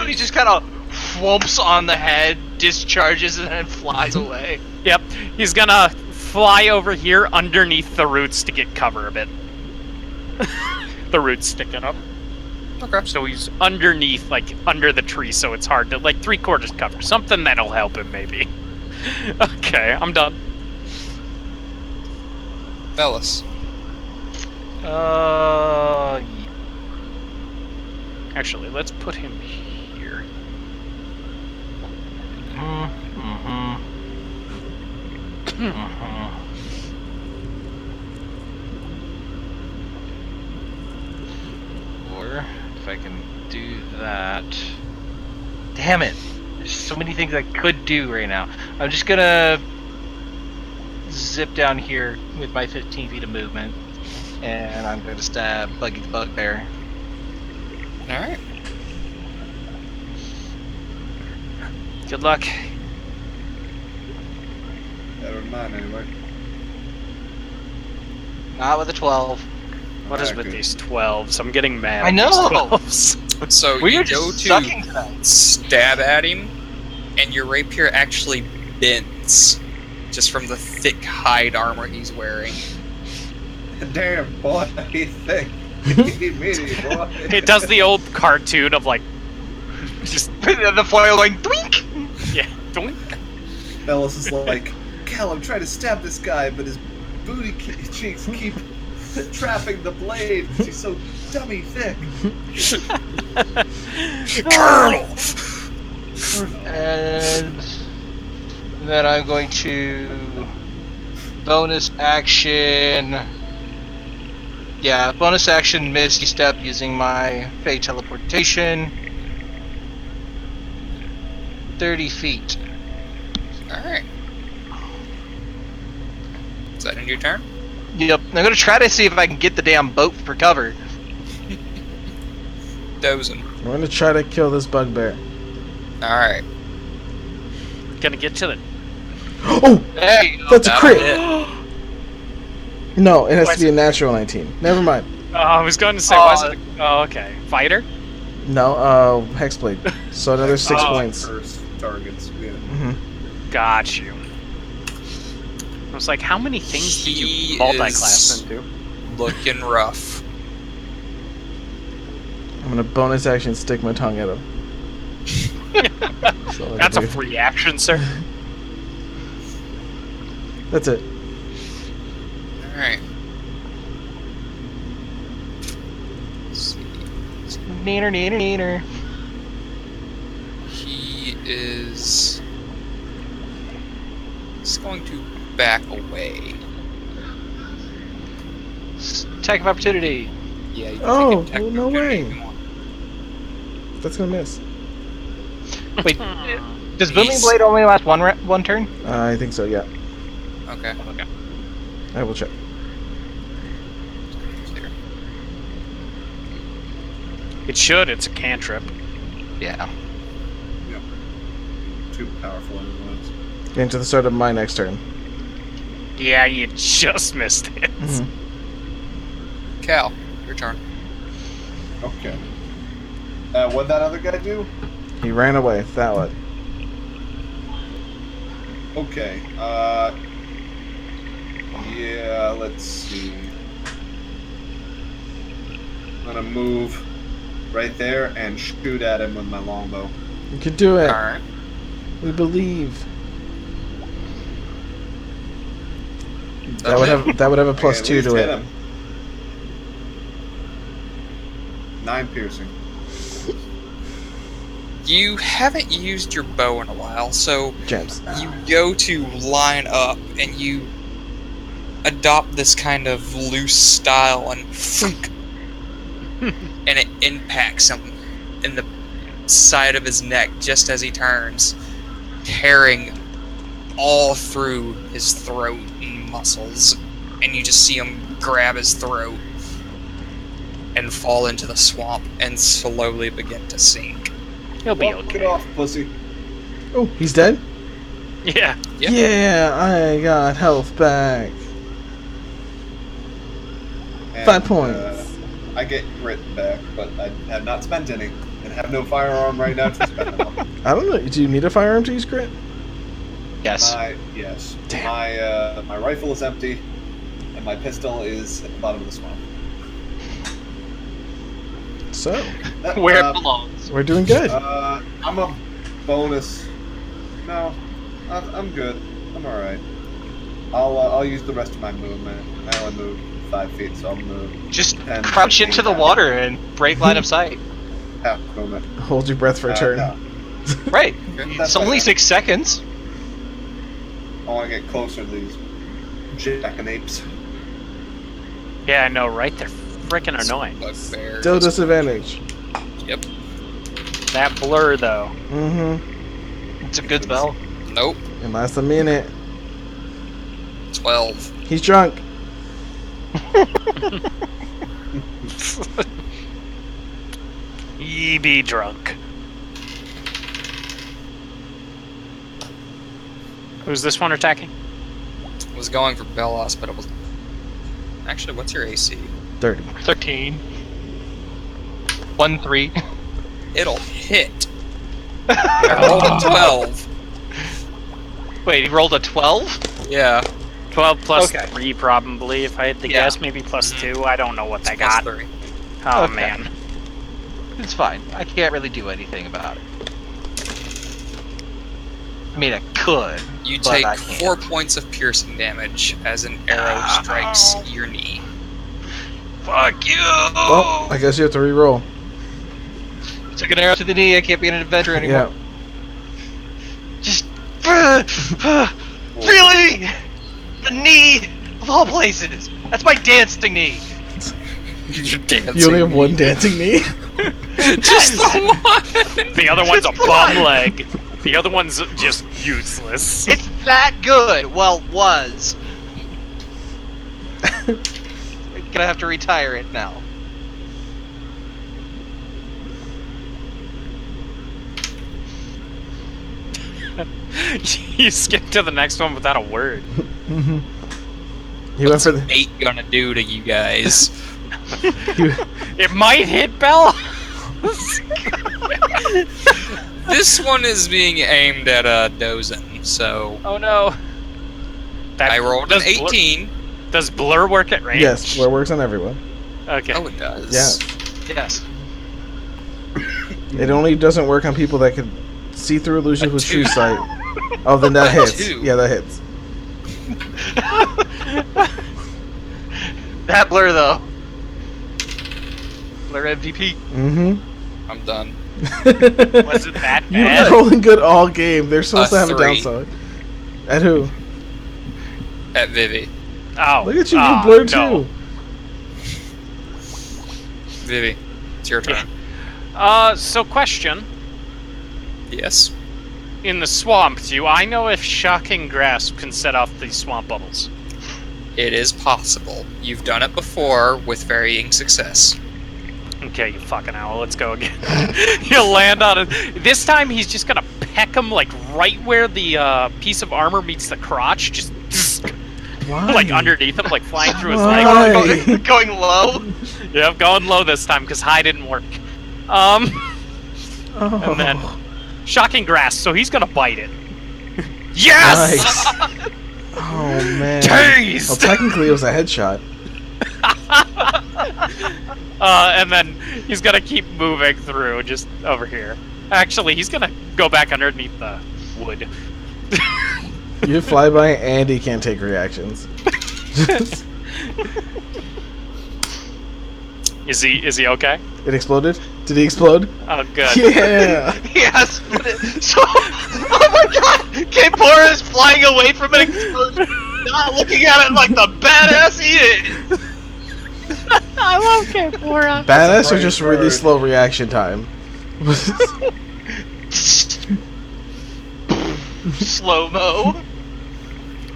he just kind of whomps on the head, discharges, and then flies away. Yep. He's gonna fly over here underneath the roots to get cover a bit. The roots sticking up. Okay. So he's underneath, like, under the tree, so it's hard to, like, 3/4 cover. Something that'll help him, maybe. Okay, I'm done. Bellis. Actually, let's put him here. Or if I can do that. Damn it! There's so many things I could do right now. I'm just gonna zip down here with my 15 feet of movement, and I'm gonna stab Buggy the Bugbear. Alright. Good luck. Better than mine, anyway. Not with a 12. What is Alright, with good. these 12s? I'm getting mad. I at these know! 12s. So We you are go just to sucking tonight. stab at him, and your rapier actually bends just from the thick hide armor he's wearing. Damn, boy, you think? Meaty, boy. It does the old cartoon of, like, just, The foil going twink! yeah, don't. Bellis is like, Cal, I'm trying to stab this guy, but his booty cheeks keep trapping the blade because he's so dummy thick. Colonel! And then I'm going to bonus action. Yeah, bonus action Misty Step using my Fey Teleportation. 30 feet. Alright. Is that in your turn? Yep, I'm gonna try to see if I can get the damn boat for cover. Dozing. We're gonna try to kill this bugbear. Alright. Gonna get to the. Oh! There you go. That's a That'll crit! hit. No, it has to be a natural 19. Never mind. I was going to say, why is it? Oh, okay. Fighter? No, Hexblade. So another 6 points. First targets. Yeah. Got you. I was like, how many things did He you multi-class is- into? Looking rough. I'm gonna bonus action stick my tongue at him. So That's a free action, sir. That's it. Alright. Neener, neener, neener. He is... He's going to back away. Attack of opportunity. Yeah, you Oh, can take well, a no opportunity way. if you want. That's gonna miss. Wait, does Booming Blade only last one turn? I think so. Yeah. Okay. I will check. There. It should. It's a cantrip. Yeah. Too powerful otherwise. Into the start of my next turn. Yeah, you just missed it. Cal, your turn. Okay. What'd that other guy do? He ran away. That one. Okay. Yeah, let's see. I'm gonna move right there and shoot at him with my longbow. You can do it. Alright. We believe. That would have a plus Okay, at 2 least to hit it. him. 9 piercing. You haven't used your bow in a while, so Gems. you go to line up and you adopt this kind of loose style and thunk, and it impacts him in the side of his neck just as he turns, tearing all through his throat and muscles, and you just see him grab his throat and fall into the swamp and slowly begin to sink. He'll be Well, get okay. off, pussy. Oh, he's dead? Yeah. Yep. Yeah, I got health back. And, 5 points. I get grit back, but I have not spent any, and have no firearm right now to spend them on. I don't know. Do you need a firearm to use crit? Yes. Yes. Damn. My rifle is empty, and my pistol is at the bottom of the swamp. So, Where it belongs. we're doing good. I'm a bonus. No, I'm good. I'm all right. I'll use the rest of my movement. I only moved 5 feet, so I'll move Just 10, crouch into the 15, water and break line of sight. half movement. Hold your breath for a turn. No. Right. Okay. It's only 6 seconds. I want to get closer to these jackanapes. Yeah, I know, right? They're freaking annoying. Bugbear. Still disadvantage. Yep. That blur, though. Mm-hmm. It's a good spell. Nope. It lasts a minute. 12. He's drunk. Ye be drunk. Who's this one attacking? Was going for Belos, but it was. Actually, what's your AC? 30. 13. 1, 3. It'll hit. I rolled a 12. Wait, he rolled a 12? Yeah. 12 plus Okay. 3, probably, if I had to Yeah. guess. Maybe plus 2. I don't know what I Plus got. 3. Oh, Okay. man. It's fine. I can't really do anything about it. I mean, I could. You But take I can't. 4 points of piercing damage as an arrow strikes your knee. Fuck you! Well, I guess you have to re-roll. Took an arrow to the knee. I can't be an adventurer anymore. Yeah. Just really, the knee of all places. That's my dancing knee. You're dancing. You only have one dancing knee? Just the one! The other one's a Just bum one. leg. The other one's just useless. It's that good. Well, was. Gonna have to retire it now. You skip to the next one without a word. Mm-hmm. He went What's for the. bait gonna do to you guys? It might hit Bell. This one is being aimed at Dozen, so Oh no. That, I rolled an does Blur- 18. Does Blur work at range? Yes, where it works on everyone. Oh, Okay. it does. Yeah. Yes. It only doesn't work on people that can see through illusions with two. true sight. Oh, then that hits. Two. Yeah, that hits. That Blur though. Blur MVP. Mm-hmm. I'm done. Was it that You've bad? been rolling good all game. They're supposed to have a 3. downside. At who? At Vivi. Oh. Look at you, ah, you Blur no. too. Vivi, it's your turn. So question. Yes. In the swamp, do I know if Shocking Grasp can set off these swamp bubbles? It is possible. You've done it before with varying success. Okay, you fucking owl, let's go again. He'll land on it. This time he's just gonna peck him like right where the piece of armor meets the crotch, just Why? like underneath him, like flying through his Why? leg. Going low. Yep, going low this time because high didn't work. Oh. And then Shocking Grasp, so he's gonna bite it. Yes! Nice. Oh man. Tased! Well, technically it was a headshot. And then he's gonna keep moving through, just over here. Actually, he's gonna go back underneath the wood. You fly by and he can't take reactions. Is he okay? It exploded? Did he explode? Oh, good. Yeah! Yes. So, oh my god, Kapora is flying away from an explosion, not looking at it like the badass he is. I love Kapora. Badass or just brave really bird. slow reaction time? Slow mo.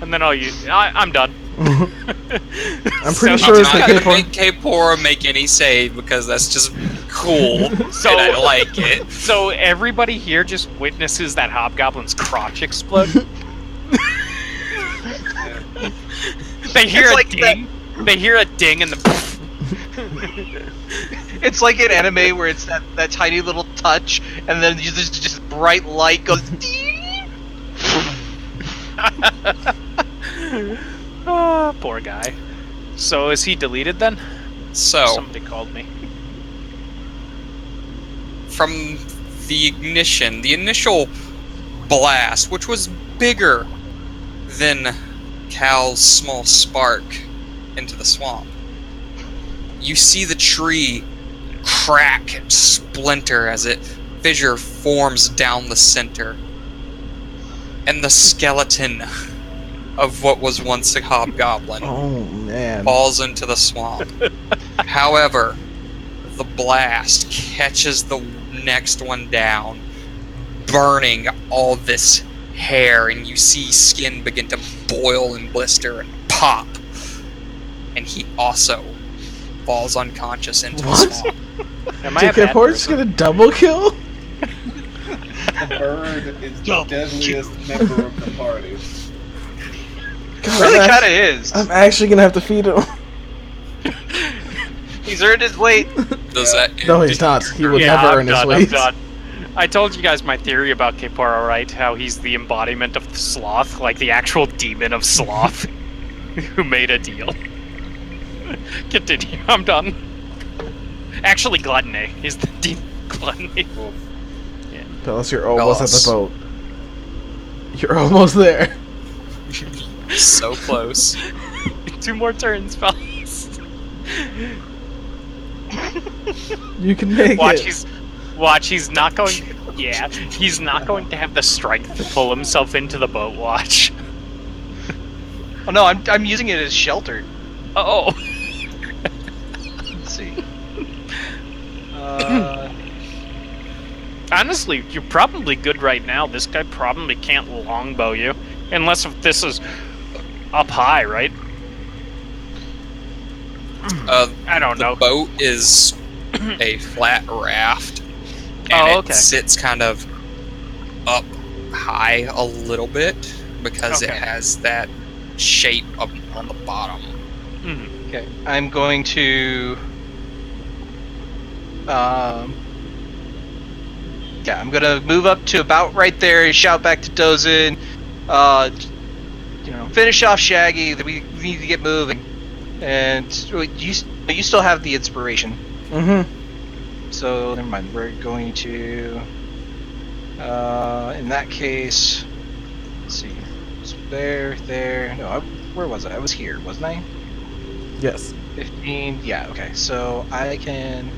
And then I'll use. I'm done. I'm pretty So- sure I'm it's the not gonna K-pop. make Kapora make any save because that's just cool. So- and I like it. So everybody here just witnesses that hobgoblin's crotch explode. They hear It's a like ding. They hear a ding and the. It's like an anime where it's that tiny little touch, and then there's just bright light goes. Ding! Ah, poor guy. So is he deleted then? So, Somebody called me. from the ignition, the initial blast, which was bigger than Cal's small spark into the swamp, you see the tree crack and splinter as it fissure forms down the center. And the skeleton of what was once a hobgoblin Oh man. falls into the swamp. However, the blast catches the next one down, burning all this hair, and you see skin begin to boil and blister and pop. And he also falls unconscious into What? the swamp. Am I Did a bad K-Port's person? get a double kill? The bird is the Double deadliest member of the party. God, Really I'm kind of act- is. I'm actually gonna have to feed him. He's earned his weight. Does that No, he's not. He would Yeah, never I'm earn his done, weight. I'm done. I told you guys my theory about Kapora, right? How he's the embodiment of the sloth, like the actual demon of sloth, who made a deal. Continue. I'm done. Actually, gluttony. He's the demon of gluttony. Bellis, you're almost at Bellis. the boat. You're almost there. so close? 2 more turns, fellas. You can make it. Watch. He's not going. Yeah, he's not going to have the strength to pull himself into the boat. Watch. Oh no, I'm using it as shelter. Oh. Let's see. Honestly, you're probably good right now. This guy probably can't longbow you. Unless if this is up high, right? I don't know. The boat is a flat raft, and Oh, it okay. sits kind of up high a little bit because it Okay. has that shape of on the bottom. Mhm. Okay, I'm going to. Yeah, I'm gonna move up to about right there. Shout back to Dozin. Finish off Shaggy. That we need to get moving. And you still have the inspiration. Mm-hmm. So never mind. We're going to. In that case, let's see. It's there. No, where was I? I was here, wasn't I? Yes. 15. Yeah. Okay. So I can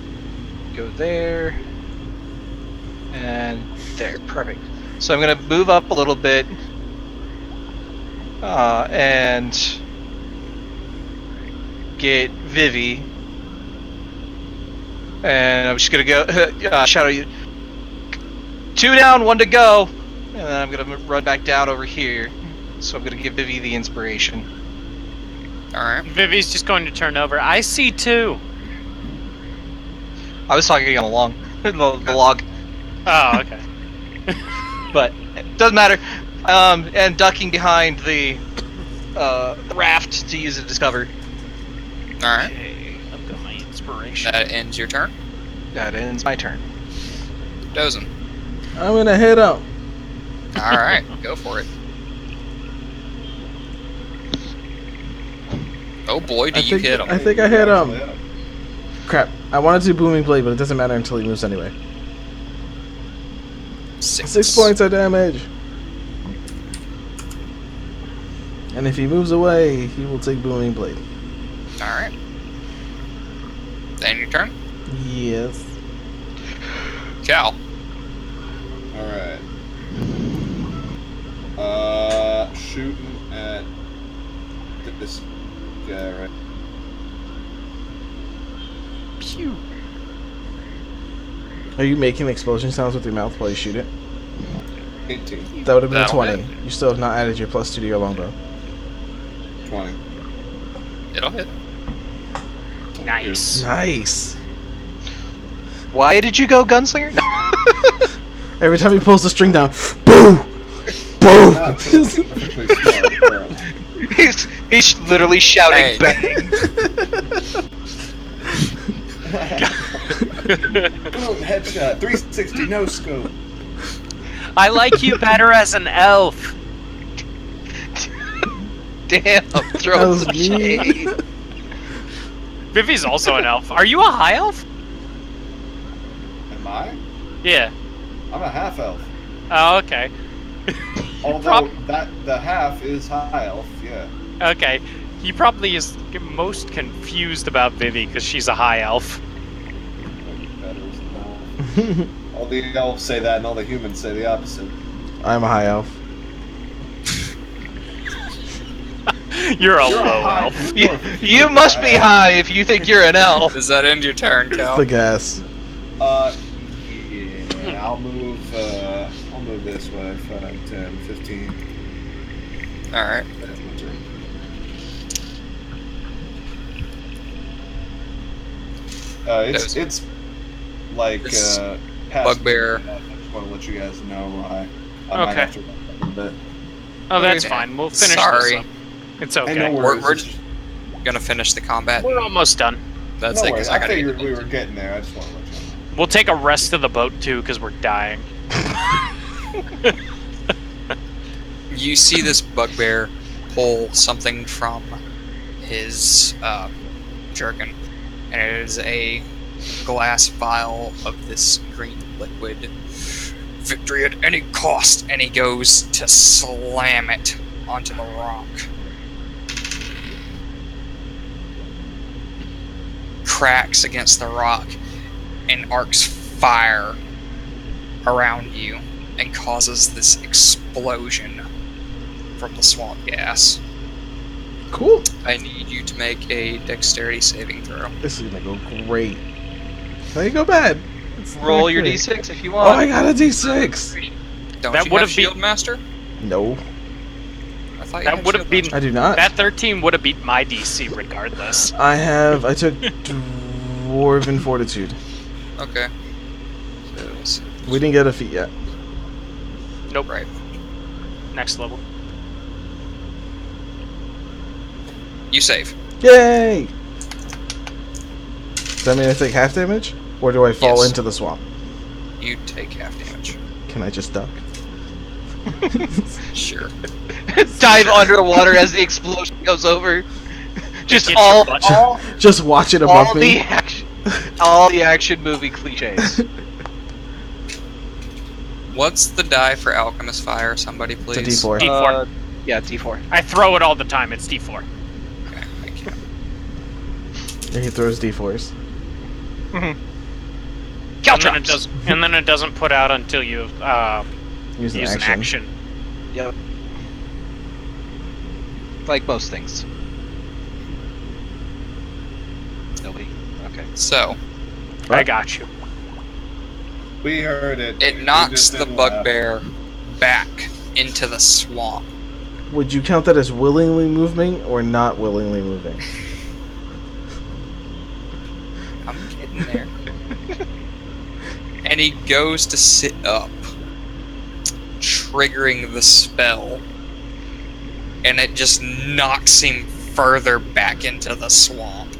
go there and there. Perfect. So I'm gonna move up a little bit, and get Vivi. And I'm just gonna go Shadow you. 2 down, 1 to go, and then I'm gonna run back down over here. So I'm gonna give Vivi the inspiration. Alright. Vivi's just going to turn over. I see 2. I was talking on the log, Oh, okay. but it doesn't matter. And ducking behind the raft to use it to discover. Alright. Okay, I've got my inspiration. That ends your turn. That ends my turn. Dozen. I'm gonna head out. Alright, go for it. Oh boy, do you hit him. I think I hit crap. I wanted to do Booming Blade, but it doesn't matter until he moves anyway. 6 points of damage. And if he moves away, he will take Booming Blade. Alright. Then your turn. Yes. Cal. Alright. Shooting at this guy right. Pew. Are you making explosion sounds with your mouth while you shoot it? 18, That would have been That'll 20. hit. You still have not added your +2 to your longbow. 20. It'll hit. Nice. Nice. Why did you go gunslinger? Every time he pulls the string down, boom, boom. Not particularly smart, apparently. he's literally shouting Hey. bang. Boom, headshot, 360, no scope. I like you better as an elf. Damn, That throw was some mean. shade. Vivi's also an elf. Are you a high elf? Am I? Yeah. I'm a half elf. Oh, okay. Although the half is high elf, yeah. Okay. He probably is most confused about Vivi because she's a high elf. Better as an elf. All the elves say that, and all the humans say the opposite. I'm a high elf. You're a You're a low high elf. You must be high if you think you're an elf. Does that end your turn, Cal? The gas. Yeah, I'll move this way, 5, 10, 15. Alright. That's my turn. It's like This past bugbear. I just want to let you guys know I might Okay. have to run a little bit. Oh, that's Okay. fine. We'll finish Sorry. this up. It's Hey, okay. no We're, worries. we're just gonna finish the combat. We're almost done. That's No it, worries. because I I gotta figured get we were getting there. I just want to let you know. We'll take a rest of the boat too because we're dying. You see this bugbear pull something from his jerkin, and it is a glass vial of this green liquid. Victory at any cost, and he goes to slam it onto the rock. Cracks against the rock and arcs fire around you and causes this explosion from the swamp gas. Cool. I need you to make a dexterity saving throw. This is gonna go great. How you go bad? It's Roll not your great. d6 if you Oh, I want. got a d6. Don't That you would have have been- Shield Master? No, I thought you That had would have Shield been Master. I do not. that 13 would have beat my DC regardless. I took Dwarven Fortitude. Okay. So, We didn't get a feat yet. Nope. right. Next level. You save. Yay! Does that mean I take half damage? Or do I fall Yes. into the swamp? You take half damage. Can I just duck? Sure. Dive under the water as the explosion goes over. Just Get your all, butt. all, Just watch it all above the me. action, all the action movie cliches. What's the die for Alchemist Fire? Somebody, please. It's a D4. D4. Yeah, D4. I throw it all the time. It's D4. Okay, thank you. And he throws D4s. And then it doesn't put out until you Use an use an action. Yep. Like most things. Nobody. Okay. So, I got you. We heard it. it We knocks just the didn't laugh. bugbear back into the swamp. Would you count that as willingly moving or not willingly moving? I'm getting there. And he goes to sit up, triggering the spell. And it just knocks him further back into the swamp.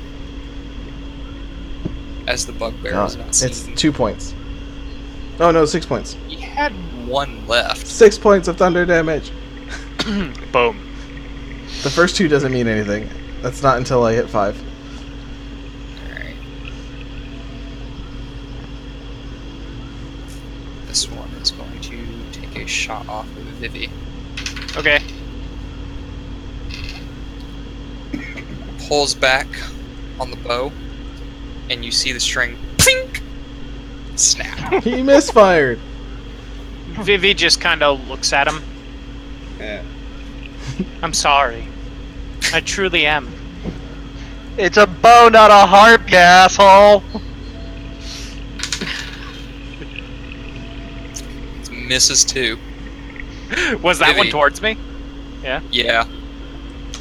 As the bugbear is not It's seen. 2 points. Oh no, 6 points. He had one left. 6 points of thunder damage. Boom. The first 2 doesn't mean anything. That's not until I hit 5. Alright. This one is going to take a shot off of Vivi. Okay. Pulls back on the bow, and you see the string plink, snap. He misfired. Vivi just kind of looks at him. Yeah. I'm sorry. I truly am. It's a bow, not a harp, you asshole! It misses too. Was that one Vivi. towards me? Yeah.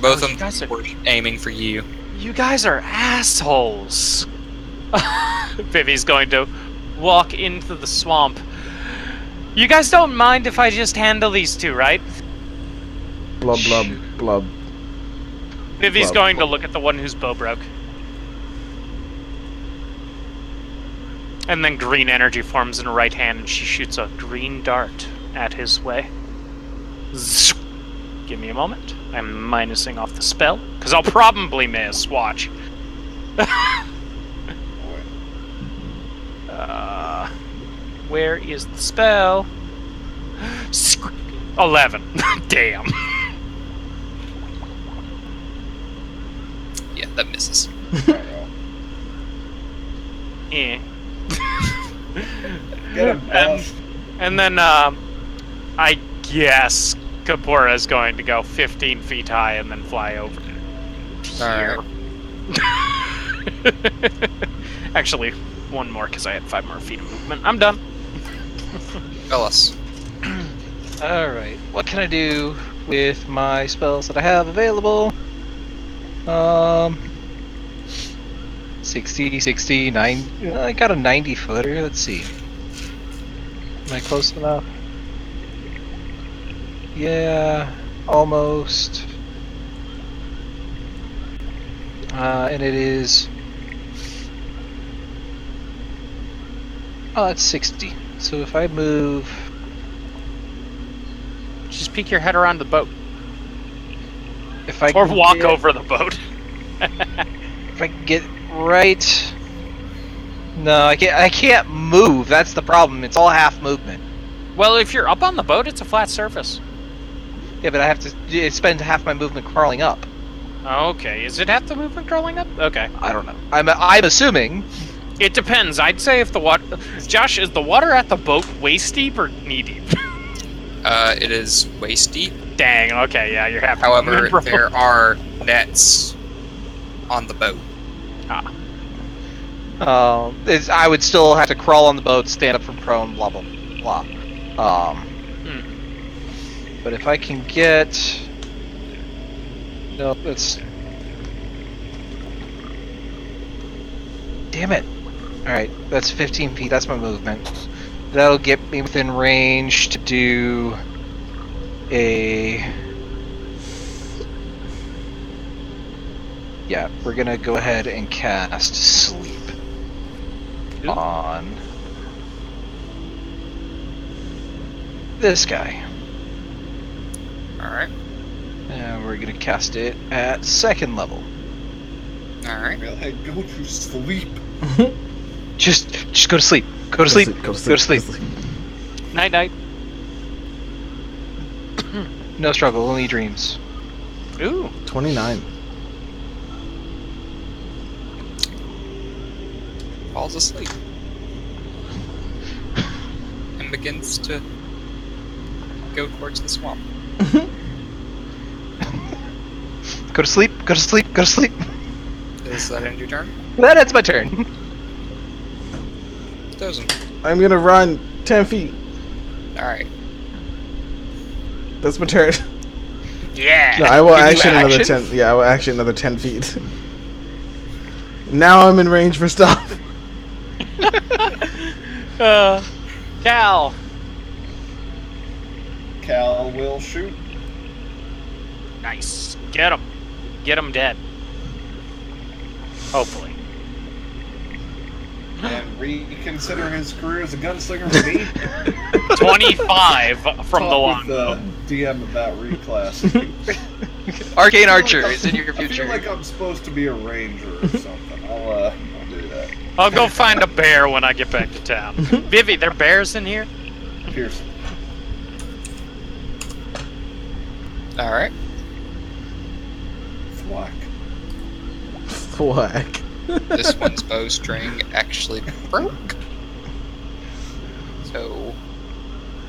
Both Oh, of you guys them are- were aiming for you. You guys are assholes. Vivi's going to walk into the swamp. You guys don't mind if I just handle these two, right? Blub, blub, blub. Vivi's Well, going to look at the one whose bow broke. And then green energy forms in her right hand and she shoots a green dart at his way. Zzz. Give me a moment. I'm minusing off the spell, because I'll probably miss. Watch. Where is the spell? 11. Damn. Yeah, that misses. Eh. Get him, boss. And then, I guess Kapura is going to go 15 feet high and then fly over here. Actually, one more because I had 5 more feet of movement. I'm done. Ellis. Alright, what can I do with my spells that I have available? 60, 60, 9. I got a 90 footer. Let's see. Am I close enough? Yeah, almost. And it is. Oh, it's 60. So if I move. Just peek your head around the boat. If I Or can walk get- over the boat. If I can get right. No, I can't move. That's the problem. It's all half movement. Well, if you're up on the boat, it's a flat surface. Yeah, but I have to spend half my movement crawling up. Okay, is it half the movement crawling up? Okay. I don't know. I'm assuming. It depends. I'd say if the water... Josh, is the water at the boat waist deep or knee deep? It is waist deep. Dang, okay, yeah, you're half However, movement, bro. there are nets on the boat. I would still have to crawl on the boat, stand up from prone, blah blah blah. But if I can get, no, that's. Damn it! All right, that's 15 feet. That's my movement. That'll get me within range to do a. Yeah, we're gonna go ahead and cast Sleep on this guy. Alright. And we're gonna cast it at 2nd level. Alright. Hey, go to sleep. Just go to sleep. Go to sleep. Go Go to sleep. Night night. No struggle, only dreams. Ooh. 29. Falls asleep. And begins to go towards the swamp. Go to sleep. Go to sleep. Go to sleep. Is that end your turn? That ends my turn. Doesn't. I'm gonna run 10 feet. Alright. That's my turn. Yeah. No, I will Can you action another action? 10. Yeah, I will action another 10 feet. Now I'm in range for stuff. Cal. Cal will shoot. Nice. Get him. Get him dead. Hopefully. And reconsider his career as a gunslinger with me. 25 from the Talk with longbow. the DM about reclass. Arcane Archer is in your I feel future. like I'm supposed to be a ranger or something. I'll do that. I'll go find a bear when I get back to town. Vivi, there bears in here? Pearson. Alright. Thwack. Whack. This one's bowstring actually broke. So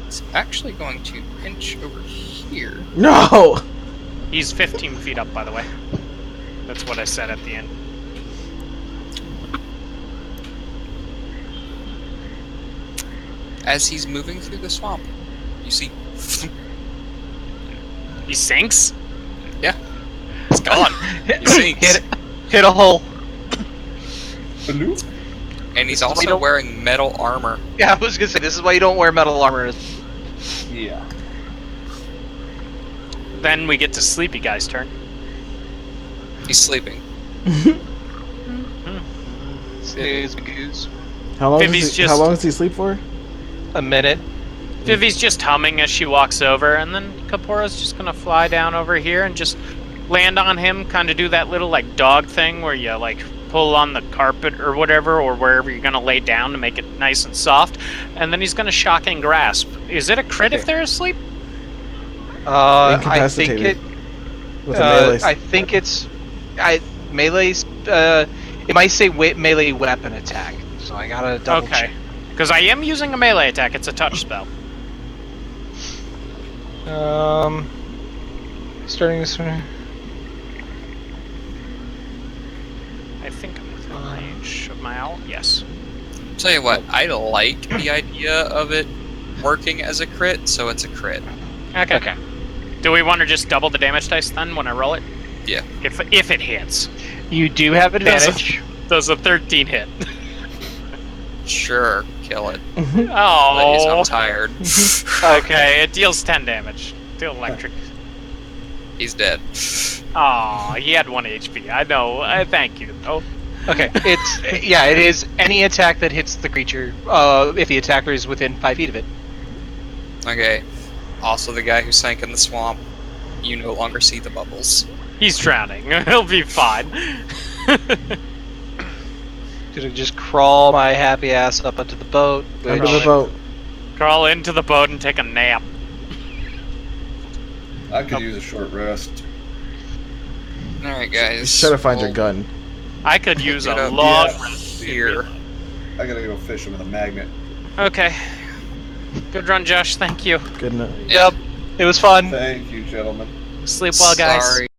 it's actually going to pinch over here. No! He's 15 feet up, by the way. That's what I said at the end. As he's moving through the swamp, you see He sinks? it's gone. He sinks. Hit a hole. Bloop. And he's We also don't- wearing metal armor. Yeah, I was gonna say this is why you don't wear metal armor. Yeah. Then we get to Sleepy Guy's turn. He's sleeping. Snooze, goose. How long, Vivi's does he, just- how long does he sleep for? A minute. Vivi's just humming as she walks over, and then Kapora's just gonna fly down over here and just land on him, kind of do that little like dog thing where you like pull on the carpet or whatever, or wherever you're gonna lay down to make it nice and soft, and then he's gonna shock and grasp. Is it a crit if Okay. they're asleep? I think Incapacitated. it. With a melee. I think it's. Melee's. It might say melee weapon attack, so I gotta double Okay, because I am using a melee attack. It's a touch spell. check. Starting this one. I think I'm within range of my owl. Yes. Tell you what, I like the idea of it working as a crit, so it's a crit. Okay. Do we want to just double the damage dice then when I roll it? Yeah. If it hits, You do have advantage. does a 13 hit? Sure, kill it. Please, Oh. I'm tired. Okay, it deals 10 damage. Deal electric. He's dead. Oh, he had 1 HP. I know. Thank you. Oh, Okay, it's it is any attack that hits the creature if the attacker is within 5 feet of it. Okay. Also, the guy who sank in the swamp, you no longer see the bubbles. he's drowning. He'll be fine. Gonna just crawl my happy ass up onto the boat. Under which- the boat. Crawl into the boat and take a nap. I could use a short rest. Alright, You guys. should have found your Well, gun. I could use Get a up, long yeah. rest Here. I gotta go fishing with a magnet. Okay. Good run, Josh. Thank you. Good enough. Yep, it was fun. Thank you, gentlemen. Sleep well, guys. Sorry.